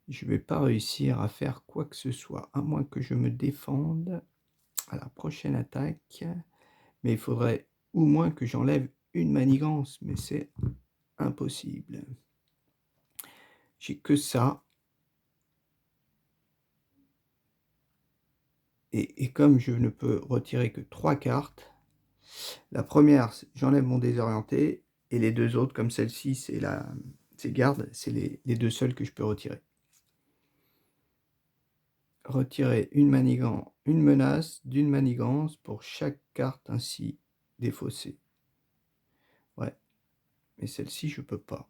Je vais pas réussir à faire quoi que ce soit, à moins que je me défende à la prochaine attaque. Mais il faudrait au moins que j'enlève une manigance, mais c'est impossible. J'ai que ça. Et comme je ne peux retirer que 3 cartes, la première, j'enlève mon désorienté, et les 2 autres, comme celle-ci, c'est garde, c'est les 2 seuls que je peux retirer. Retirer une menace d'une manigance pour chaque carte ainsi défaussée. Ouais, mais celle-ci, je peux pas.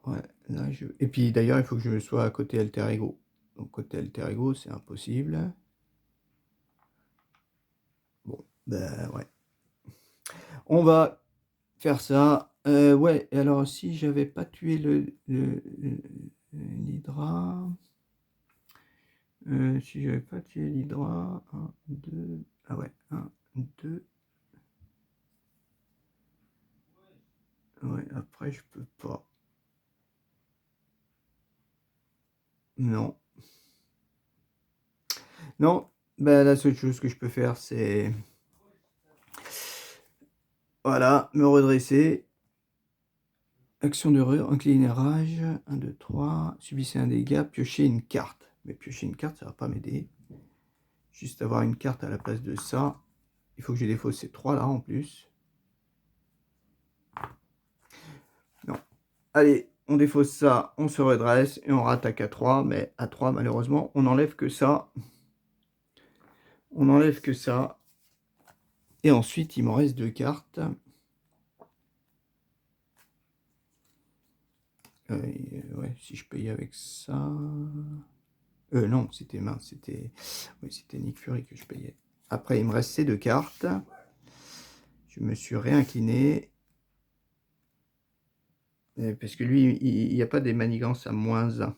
Ouais, là, et puis d'ailleurs, il faut que je sois à côté alter ego. Donc côté alter ego, c'est impossible. Bon, ben ouais. On va faire ça. Ouais, et alors si j'avais pas tué l'hydra, si j'avais pas tué l'hydra, 1, 2, ah ouais, 1, 2, ouais, après je peux pas. Non. Non, ben la seule chose que je peux faire, c'est, voilà, me redresser. Action de incliner rage, 1, 2, 3, subissez un dégât, piocher une carte. Mais piocher une carte, ça va pas m'aider. Juste avoir une carte à la place de ça. Il faut que je défausse ces 3 là en plus. Non. Allez, on défausse ça, on se redresse et on rattaque à 3. Mais à 3, malheureusement, on n'enlève que ça. On n'enlève que ça. Et ensuite, il m'en reste 2 cartes. Ouais, si je paye avec ça... non, c'était mince, c'était Nick Fury que je payais. Après, il me reste ces 2 cartes. Je me suis réincliné. Parce que lui, il n'y a pas des manigances à -1.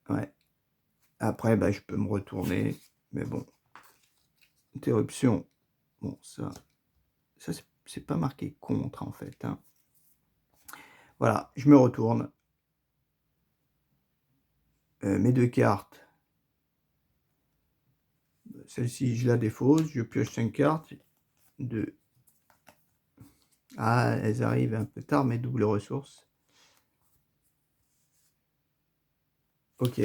Ouais. Après, bah, je peux me retourner. Mais bon. Interruption. Bon, ça c'est pas marqué contre, en fait. Hein. Voilà, je me retourne. Mes 2 cartes. Celle-ci, je la défausse. Je pioche 5 cartes. 2. Ah, elles arrivent un peu tard, mais double ressource. Ok.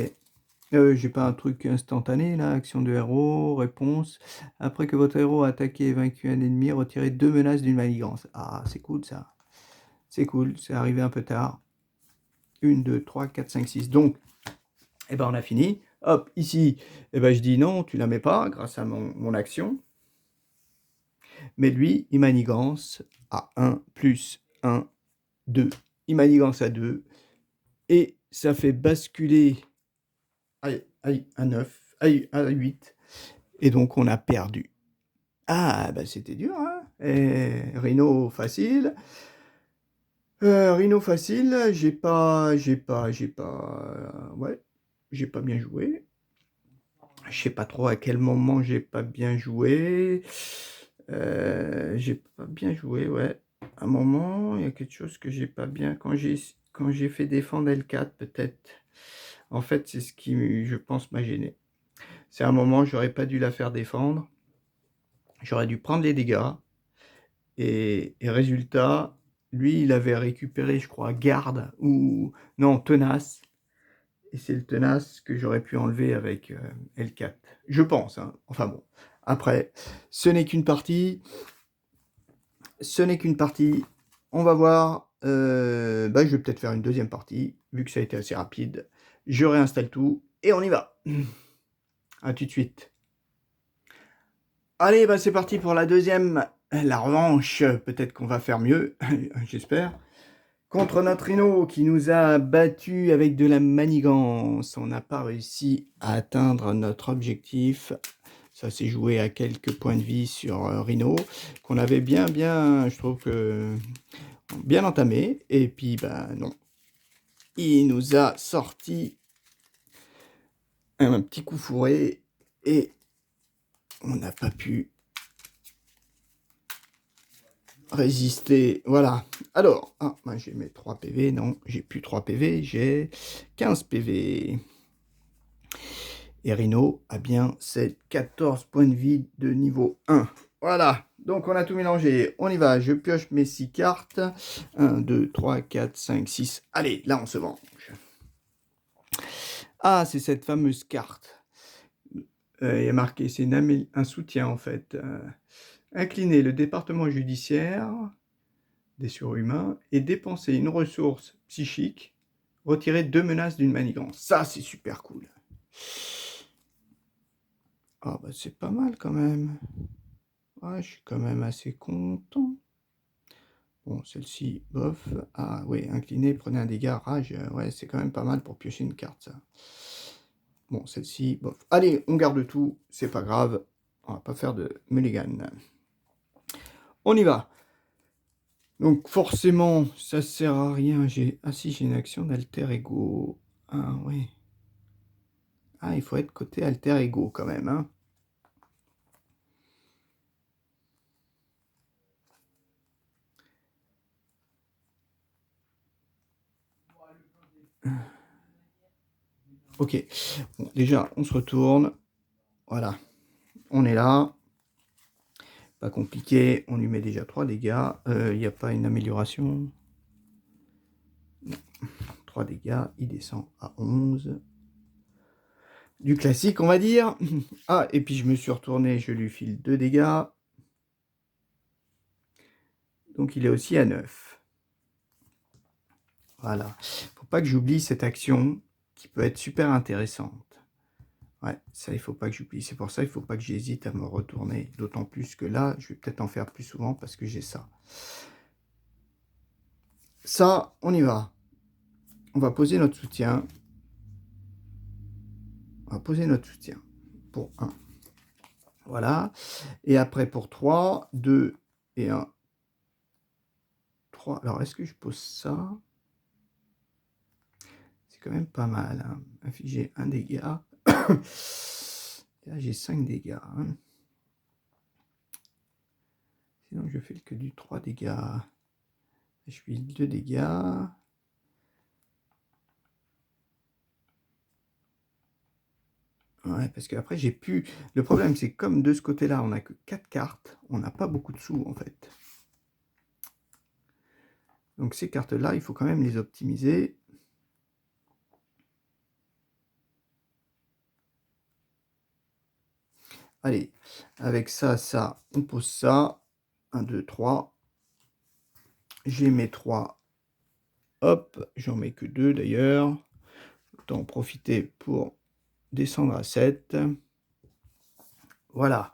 J'ai pas un truc instantané là, action de héros, réponse. Après que votre héros a attaqué et vaincu un ennemi, retirez 2 menaces d'une manigance. Ah, c'est cool ça. C'est cool, c'est arrivé un peu tard. 1, 2, 3, 4, 5, 6. Donc, eh ben, on a fini. Hop, ici, eh ben, je dis non, tu la mets pas, grâce à mon action. Mais lui, il manigance à 1 plus 1, 2. Il manigance à 2 et ça fait basculer à 9, à 8 et donc on a perdu. Ah, bah c'était dur, hein? Et Rhino facile. Rhino facile, ouais, j'ai pas bien joué. Je sais pas trop à quel moment j'ai pas bien joué. J'ai pas bien joué, ouais. À un moment, il y a quelque chose que j'ai pas bien. Quand j'ai fait défendre L4, peut-être. En fait, c'est ce qui, je pense, m'a gêné. C'est un moment, j'aurais pas dû la faire défendre. J'aurais dû prendre les dégâts. Et résultat, lui, il avait récupéré, je crois, garde ou non, tenace. Et c'est le tenace que j'aurais pu enlever avec L4. Je pense, hein. Enfin bon. Après, ce n'est qu'une partie. Ce n'est qu'une partie. On va voir. Bah, je vais peut-être faire une deuxième partie, vu que ça a été assez rapide. Je réinstalle tout et on y va. À tout de suite. Allez, bah c'est parti pour la deuxième. La revanche. Peut-être qu'on va faire mieux. J'espère. Contre notre Rhino qui nous a battus avec de la manigance. On n'a pas réussi à atteindre notre objectif. Ça s'est joué à quelques points de vie sur Rhino, qu'on avait bien, je trouve que bien entamé. Et puis, ben non. Il nous a sorti un petit coup fourré et on n'a pas pu résister. Voilà. Alors, moi j'ai mes 3 PV. Non, j'ai plus 3 PV. J'ai 15 PV. Et Rhino a bien ses 14 points de vie de niveau 1. Voilà, donc on a tout mélangé. On y va, je pioche mes 6 cartes. 1, 2, 3, 4, 5, 6. Allez, là on se venge. Ah, c'est cette fameuse carte. Il y a marqué, c'est un soutien en fait. Incliner le département judiciaire des surhumains et dépenser une ressource psychique. Retirer 2 menaces d'une manigance. Ça, c'est super cool. Ah bah c'est pas mal quand même. Ouais, je suis quand même assez content. Bon, celle-ci, bof. Ah oui, incliné, prenez un dégât, rage. Ouais, c'est quand même pas mal pour piocher une carte, ça. Bon, celle-ci, bof. Allez, on garde tout, c'est pas grave. On va pas faire de mulligan. On y va. Donc forcément, ça sert à rien. Ah si, j'ai une action d'alter ego. Ah oui. Ah, il faut être côté alter ego quand même, hein. Ok. Bon, déjà, on se retourne. Voilà. On est là. Pas compliqué. On lui met déjà 3 dégâts. Il n'y a pas une amélioration. Non. 3 dégâts. Il descend à 11. Du classique, on va dire. Ah, et puis je me suis retourné. Je lui file 2 dégâts. Donc il est aussi à 9. Voilà. Faut pas que j'oublie cette action qui peut être super intéressante. Ouais, ça, il faut pas que j'oublie. C'est pour ça, il faut pas que j'hésite à me retourner. D'autant plus que là, je vais peut-être en faire plus souvent parce que j'ai ça. Ça, on y va. On va poser notre soutien. On va poser notre soutien pour 1. Voilà. Et après, pour 3, 2 et 1. 3. Alors, est-ce que je pose ça? C'est quand même pas mal. Hein. Infliger 1 dégât. Et là, j'ai 5 dégâts. Hein. Sinon, je fais que du 3 dégâts. Je fais 2 dégâts. Ouais, parce qu'après, j'ai pu... Le problème, c'est comme de ce côté-là, on n'a que 4 cartes, on n'a pas beaucoup de sous, en fait. Donc, ces cartes-là, il faut quand même les optimiser. Allez, avec ça, on pose ça. 1, 2, 3. J'ai mes 3. Hop, j'en mets que 2, d'ailleurs. Autant en profiter pour descendre à 7. Voilà.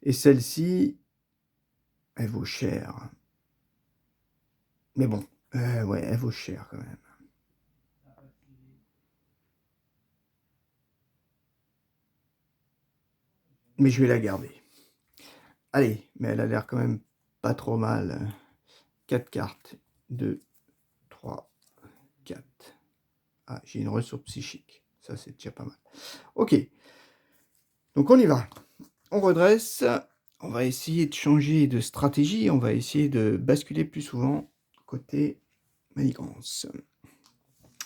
Et celle-ci, Elle vaut cher. Mais bon, ouais, elle vaut cher quand même. Mais je vais la garder. Allez, mais elle a l'air quand même pas trop mal. 4 cartes. 2, 3, 4. Ah, j'ai une ressource psychique. Ça, c'est déjà pas mal. Ok. Donc, on y va. On redresse. On va essayer de changer de stratégie. On va essayer de basculer plus souvent côté manigance.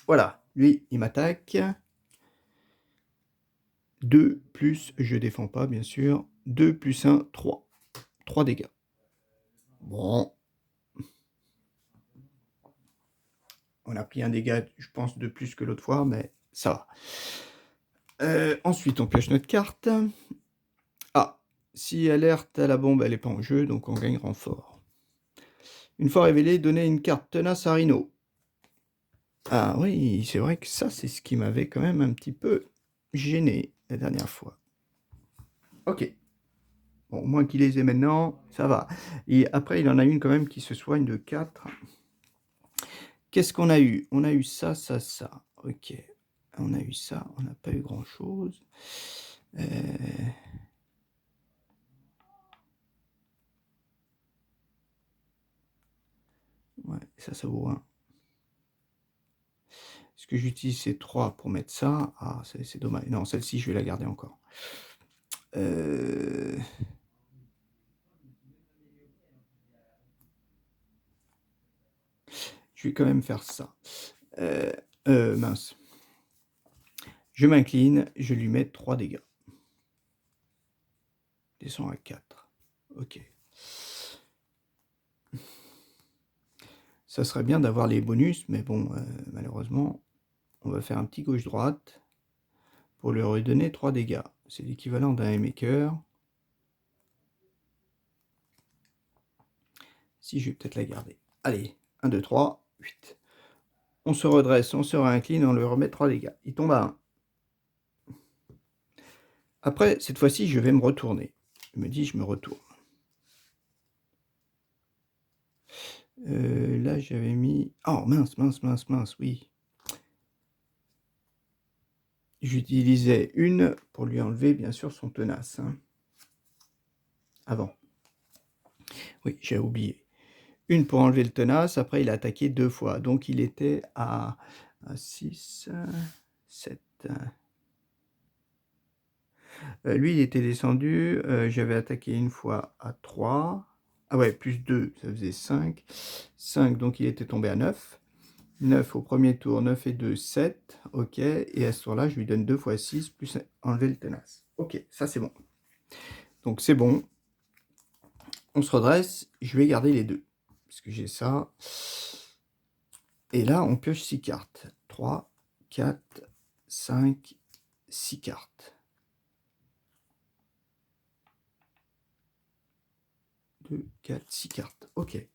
Voilà. Lui, il m'attaque. 2 plus, je défends pas, bien sûr. 2 plus 1, 3. 3 dégâts. Bon. On a pris un dégât, je pense, de plus que l'autre fois, mais ça va. Ensuite, on pioche notre carte. Ah, si alerte à la bombe, elle n'est pas en jeu, donc on gagne renfort. Une fois révélé, donnez une carte tenace à Rhino. Ah oui, c'est vrai que ça, c'est ce qui m'avait quand même un petit peu gêné la dernière fois. Ok. Bon, au moins qu'il les ait maintenant, ça va. Et après, il en a une quand même qui se soigne de 4. Qu'est-ce qu'on a eu? On a eu ça, ça, ça. Ok. On a eu ça, on n'a pas eu grand-chose. Ouais, ça vaut 1. Ce que j'utilise, c'est 3 pour mettre ça. Ah, c'est dommage. Non, celle-ci, je vais la garder encore. Je vais quand même faire ça. Mince. Je m'incline, je lui mets 3 dégâts. Descend à 4. Ok. Ça serait bien d'avoir les bonus, mais bon, malheureusement, on va faire un petit gauche-droite pour lui redonner 3 dégâts. C'est l'équivalent d'un haymaker. Si, je vais peut-être la garder. Allez, 1, 2, 3, 8. On se redresse, on se réincline, on lui remet 3 dégâts. Il tombe à 1. Après, cette fois-ci, je vais me retourner. Je me dis, je me retourne. Là, j'avais mis... Oh, mince, oui. J'utilisais une pour lui enlever, bien sûr, son tenace. Hein. Avant. Oui, j'ai oublié. Une pour enlever le tenace, après il a attaqué 2 fois. Donc il était à 6, 7. Lui, il était descendu. J'avais attaqué une fois à 3. Ah ouais, plus 2, ça faisait 5. 5, donc il était tombé à 9. 9 au premier tour, 9 et 2, 7. Ok, et à ce tour-là, je lui donne 2 fois 6, plus enlever le tenace. Ok, ça c'est bon. Donc c'est bon. On se redresse. Je vais garder les deux. Parce que j'ai ça. Et là, on pioche 6 cartes. 3, 4, 5, 6 cartes. 2, 4, 6 cartes. Ok.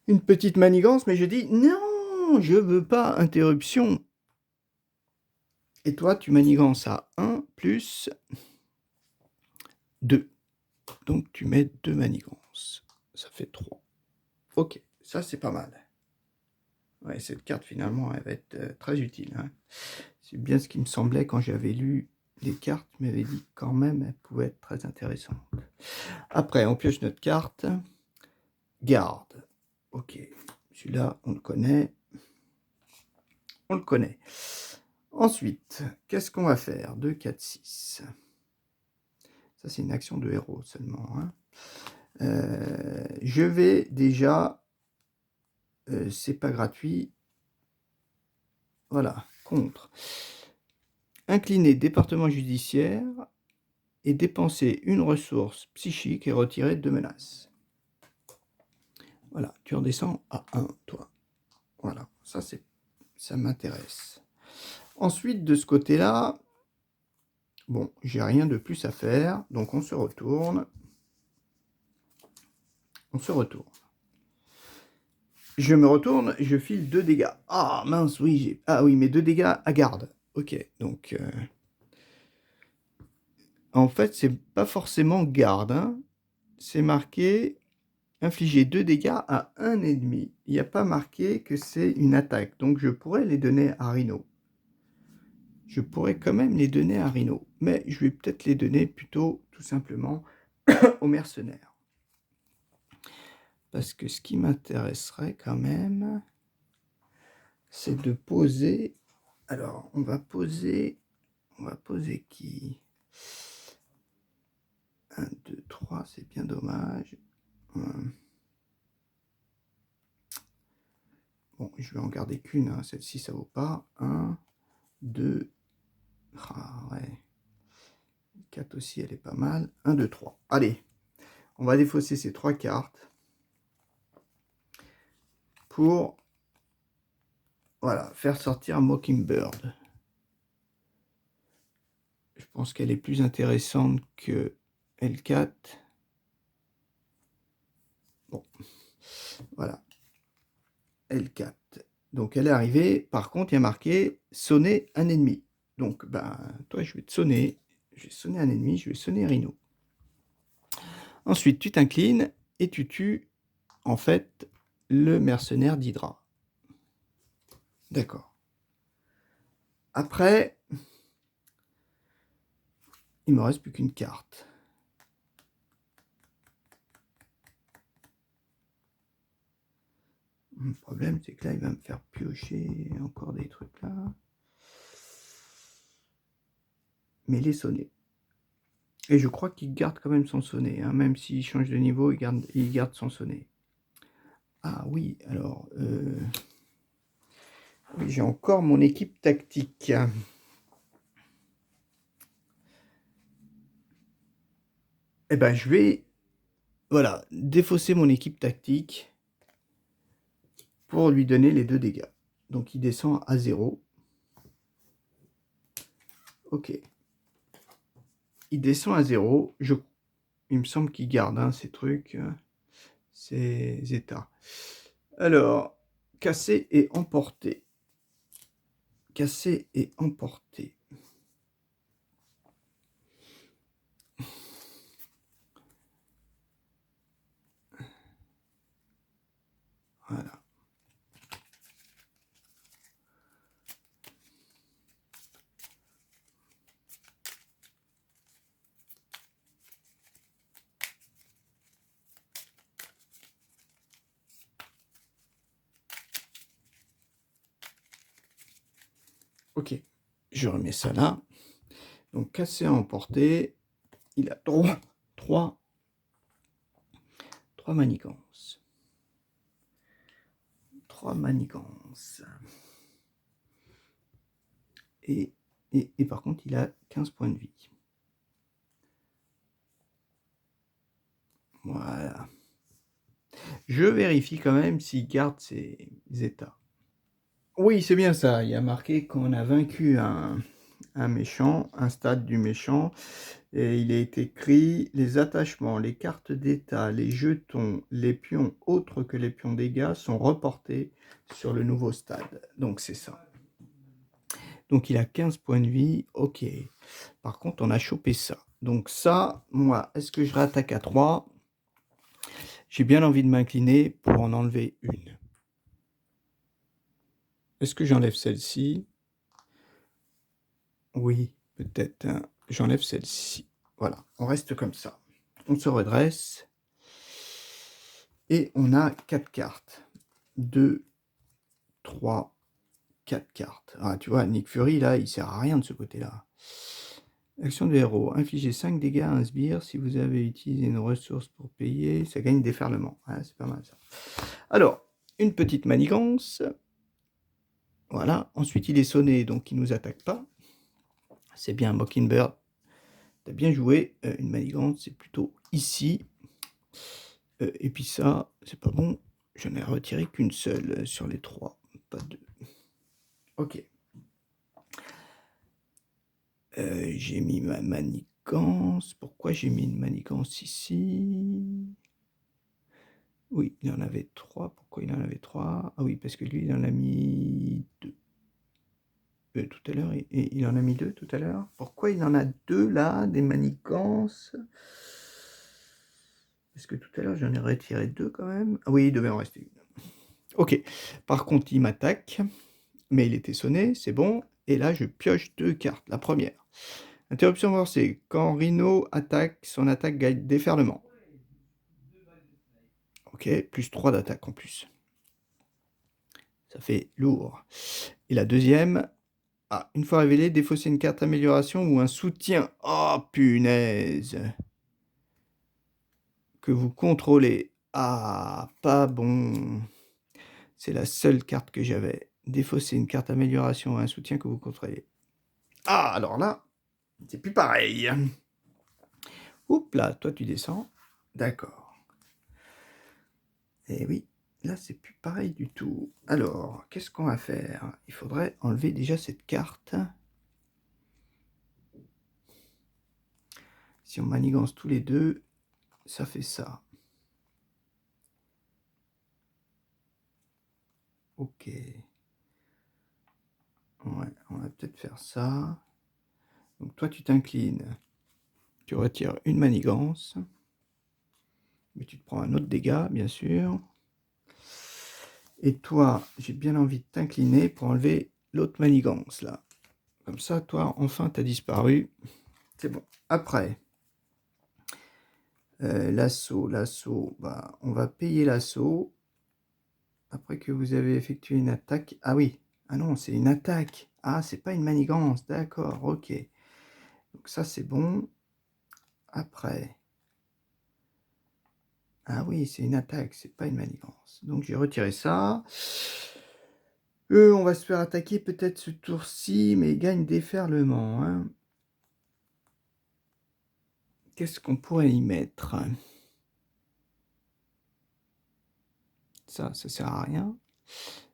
Une petite manigance, mais je dis non, je veux pas interruption. Et toi, tu manigances à 1 plus 2. Donc, tu mets 2 manigances. Ça fait 3. Ok, ça, c'est pas mal. Ouais, cette carte, finalement, elle va être très utile. Hein. C'est bien ce qui me semblait quand j'avais lu les cartes. Je m'avais dit quand même, elle pouvait être très intéressante. Après, on pioche notre carte. Garde. Ok, celui-là, on le connaît. On le connaît. Ensuite, qu'est-ce qu'on va faire? 2, 4, 6. Ça, c'est une action de héros seulement. Hein. Je vais déjà... c'est pas gratuit. Voilà, contre. Incliner département judiciaire et dépenser une ressource psychique et retirer 2 menaces. Voilà, tu redescends à 1, toi. Voilà, ça m'intéresse. Ensuite, de ce côté-là, bon, j'ai rien de plus à faire, donc on se retourne. On se retourne. Je me retourne, je file 2 dégâts. Ah, mince, oui, ah oui, mais 2 dégâts à garde. Ok, donc... en fait, c'est pas forcément garde, hein. c'est marqué infliger 2 dégâts à un ennemi. Il n'y a pas marqué que c'est une attaque, donc je pourrais les donner à Rhino. Je pourrais quand même les donner à Rhino, mais je vais peut-être les donner plutôt tout simplement aux mercenaires. Parce que ce qui m'intéresserait quand même, c'est de poser... Alors, on va poser qui? 1, 2, 3, c'est bien dommage. Bon, je vais en garder qu'une, hein. Celle-ci, ça vaut pas. 1, 2, ah, ouais. 4 aussi, elle est pas mal. 1, 2, 3. Allez, on va défausser ces 3 cartes pour, voilà, faire sortir Mockingbird. Je pense qu'elle est plus intéressante que L4. Bon, voilà. L4. Donc elle est arrivée. Par contre, il y a marqué sonner un ennemi. Donc, ben, toi, je vais te sonner. Je vais sonner un ennemi. Je vais sonner Rhino. Ensuite, tu t'inclines et tu tues, en fait, le mercenaire d'Hydra. D'accord. Après, il me reste plus qu'une carte. Le problème, c'est que là, il va me faire piocher encore des trucs là. Mais les sonnets. Et je crois qu'il garde quand même son sonnet. Hein. Même s'il change de niveau, il garde son sonnet. Ah oui, alors... oui, j'ai encore mon équipe tactique. Eh ben, je vais... Voilà, défausser mon équipe tactique pour lui donner les 2 dégâts. Donc, il descend à 0. Ok. Il descend à 0. Il me semble qu'il garde hein, ces trucs, ces états. Alors, casser et emporter. Casser et emporter. Voilà. Ok, je remets ça là. Donc, casser et emporter. Il a 3 manigances. 3 manigances. Et par contre, il a 15 points de vie. Voilà. Je vérifie quand même s'il garde ses états. Oui, c'est bien ça. Il y a marqué qu'on a vaincu un méchant, un stade du méchant. Et il est écrit les attachements, les cartes d'état, les jetons, les pions autres que les pions dégâts sont reportés sur le nouveau stade. Donc c'est ça. Donc il a 15 points de vie. Ok. Par contre, on a chopé ça. Donc ça, moi, est-ce que je réattaque à 3 ? J'ai bien envie de m'incliner pour en enlever une. Est-ce que j'enlève celle-ci ? Oui, peut-être. Hein. J'enlève celle-ci. Voilà, on reste comme ça. On se redresse. Et on a 4 cartes. 2, 3, 4 cartes. Ah, tu vois, Nick Fury, là, il sert à rien de ce côté-là. Action de héros. Infliger 5 dégâts à un sbire. Si vous avez utilisé une ressource pour payer, ça gagne déferlement. Ouais, c'est pas mal ça. Alors, une petite manigance. Voilà. Ensuite, il est sonné, donc il ne nous attaque pas. C'est bien Mockingbird. T'as bien joué. Une manigance, c'est plutôt ici. Et puis ça, c'est pas bon. J'en ai retiré qu'une seule sur les 3. Pas 2. Ok. J'ai mis ma manigance. Pourquoi j'ai mis une manigance ici? Oui, il en avait 3. Pourquoi il en avait 3? Ah oui, parce que lui, il en a mis 2. Tout à l'heure, et il en a mis 2 tout à l'heure. Pourquoi il en a 2 là, des manigances? Parce que tout à l'heure, j'en ai retiré 2 quand même. Ah oui, il devait en rester une. OK. Par contre, il m'attaque, mais il était sonné, c'est bon. Et là, je pioche 2 cartes. La première. Interruption forcée. Quand Rhino attaque, son attaque gagne déferlement. OK, plus 3 d'attaque en plus. Ça fait lourd. Et la deuxième. Ah, une fois révélé, défausser une carte amélioration ou un soutien. Oh, punaise. Que vous contrôlez. Ah, pas bon. C'est la seule carte que j'avais. Défausser une carte amélioration ou un soutien que vous contrôlez. Ah, alors là, c'est plus pareil. Oups là, toi tu descends. D'accord. Et oui, là c'est plus pareil du tout. Alors, qu'est-ce qu'on va faire? Il faudrait enlever déjà cette carte. Si on manigance tous les deux, ça fait ça. Ok. Ouais, on va peut-être faire ça. Donc toi tu t'inclines. Tu retires une manigance. Mais tu te prends un autre dégât, bien sûr. Et toi, j'ai bien envie de t'incliner pour enlever l'autre manigance, là. Comme ça, toi, enfin, t'as disparu. C'est bon. Après, l'assaut, bah, on va payer l'assaut. Après que vous avez effectué une attaque. Ah oui, ah non, c'est une attaque. Ah, c'est pas une manigance, d'accord, ok. Donc ça, c'est bon. Après. Ah oui, c'est une attaque, c'est pas une manigance. Donc j'ai retiré ça. On va se faire attaquer peut-être ce tour-ci, mais il gagne déferlement. Hein. Qu'est-ce qu'on pourrait y mettre? Ça sert à rien.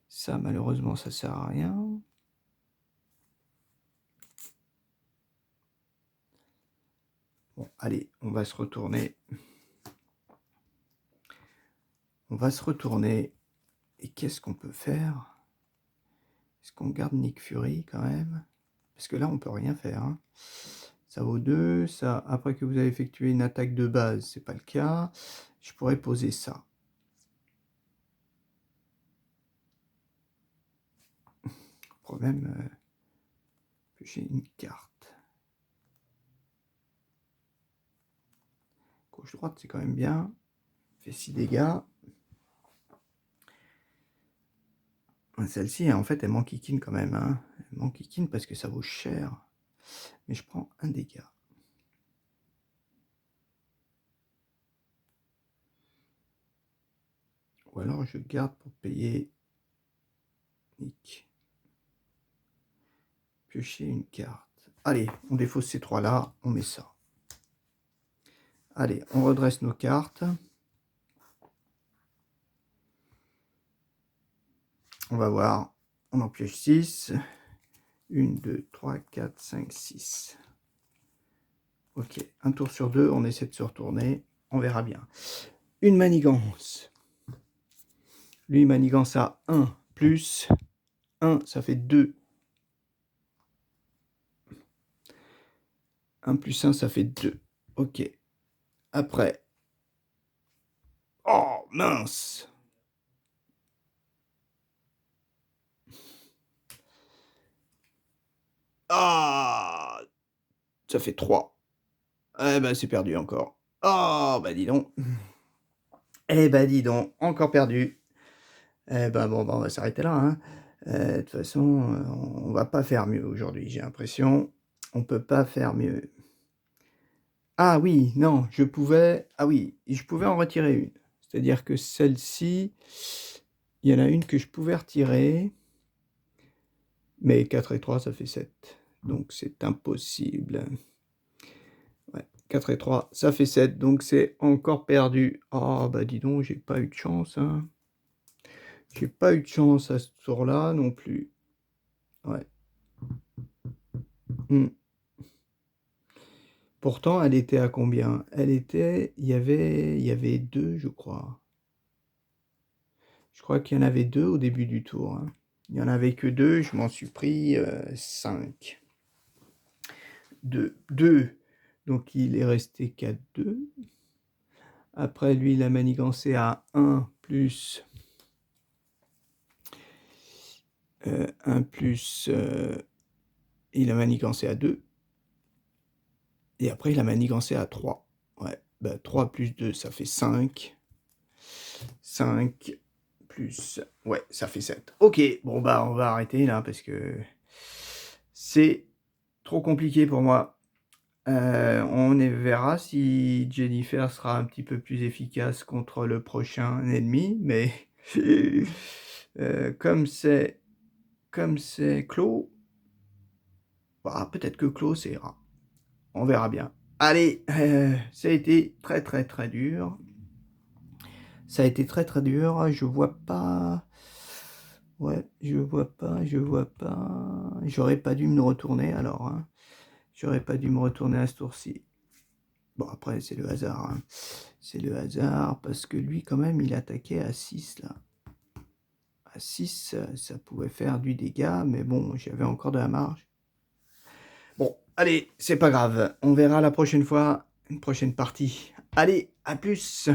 Ça, malheureusement, ça sert à rien. Bon, allez, on va se retourner. On va se retourner. Et qu'est-ce qu'on peut faire? Est-ce qu'on garde Nick Fury quand même? Parce que là, on peut rien faire. Hein. Ça vaut 2. Ça, après que vous avez effectué une attaque de base, c'est pas le cas. Je pourrais poser ça. Problème, j'ai une carte. Gauche-droite, c'est quand même bien. Fait 6 dégâts. Celle-ci, en fait, elle m'enquiquine quand même. Hein. Elle m'enquiquine parce que ça vaut cher. Mais je prends un dégât. Ou alors je garde pour payer Nick. Piocher une carte. Allez, on défausse ces trois-là, on met ça. Allez, on redresse nos cartes. On va voir. On en pioche 6. 1, 2, 3, 4, 5, 6. Ok, un tour sur 2, on essaie de se retourner. On verra bien. Une manigance. Lui, manigance à 1 plus 1, ça fait 2. 1 plus 1, ça fait 2. Ok. Après. Oh, mince! Ah! Ça fait 3. Eh ben, c'est perdu encore. Oh, bah dis donc. Eh ben, dis donc, encore perdu. Eh ben, bon, bah, on va s'arrêter là. Hein. De toute façon, on va pas faire mieux aujourd'hui, j'ai l'impression. On peut pas faire mieux. Ah oui, non, je pouvais... Ah oui, je pouvais en retirer une. C'est-à-dire que celle-ci, il y en a une que je pouvais retirer. Mais 4 et 3, ça fait 7. Donc, c'est impossible. Ouais, 4 et 3, ça fait 7. Donc, c'est encore perdu. Ah, bah dis donc, j'ai pas eu de chance. Hein. J'ai pas eu de chance à ce tour-là non plus. Ouais. Hmm. Pourtant, elle était à combien? Elle était... Il y avait 2, je crois. Je crois qu'il y en avait 2 au début du tour. Hein. Il n'y en avait que 2, je m'en suis pris 5. 2. Donc il est resté qu'à 2. Après, lui, il a manigancé à 1 plus... 1 plus... il a manigancé à 2. Et après, il a manigancé à 3. Ouais, bah 3 plus 2, ça fait 5. 5 plus... Ouais, ça fait 7. Ok, bon bah on va arrêter là parce que c'est trop compliqué pour moi. On verra si Jennifer sera un petit peu plus efficace contre le prochain ennemi, mais comme c'est Clos, bah, peut-être que Clos c'est ira. On verra bien. Allez, ça a été très très très dur. Ça a été très très dur. Je vois pas. Ouais, je vois pas. J'aurais pas dû me retourner alors. Hein. J'aurais pas dû me retourner à ce tour-ci. Bon, après, c'est le hasard. Hein. C'est le hasard parce que lui, quand même, il attaquait à 6 là. À 6, ça pouvait faire du dégât, mais bon, j'avais encore de la marge. Bon, allez, c'est pas grave. On verra la prochaine fois, une prochaine partie. Allez, à plus!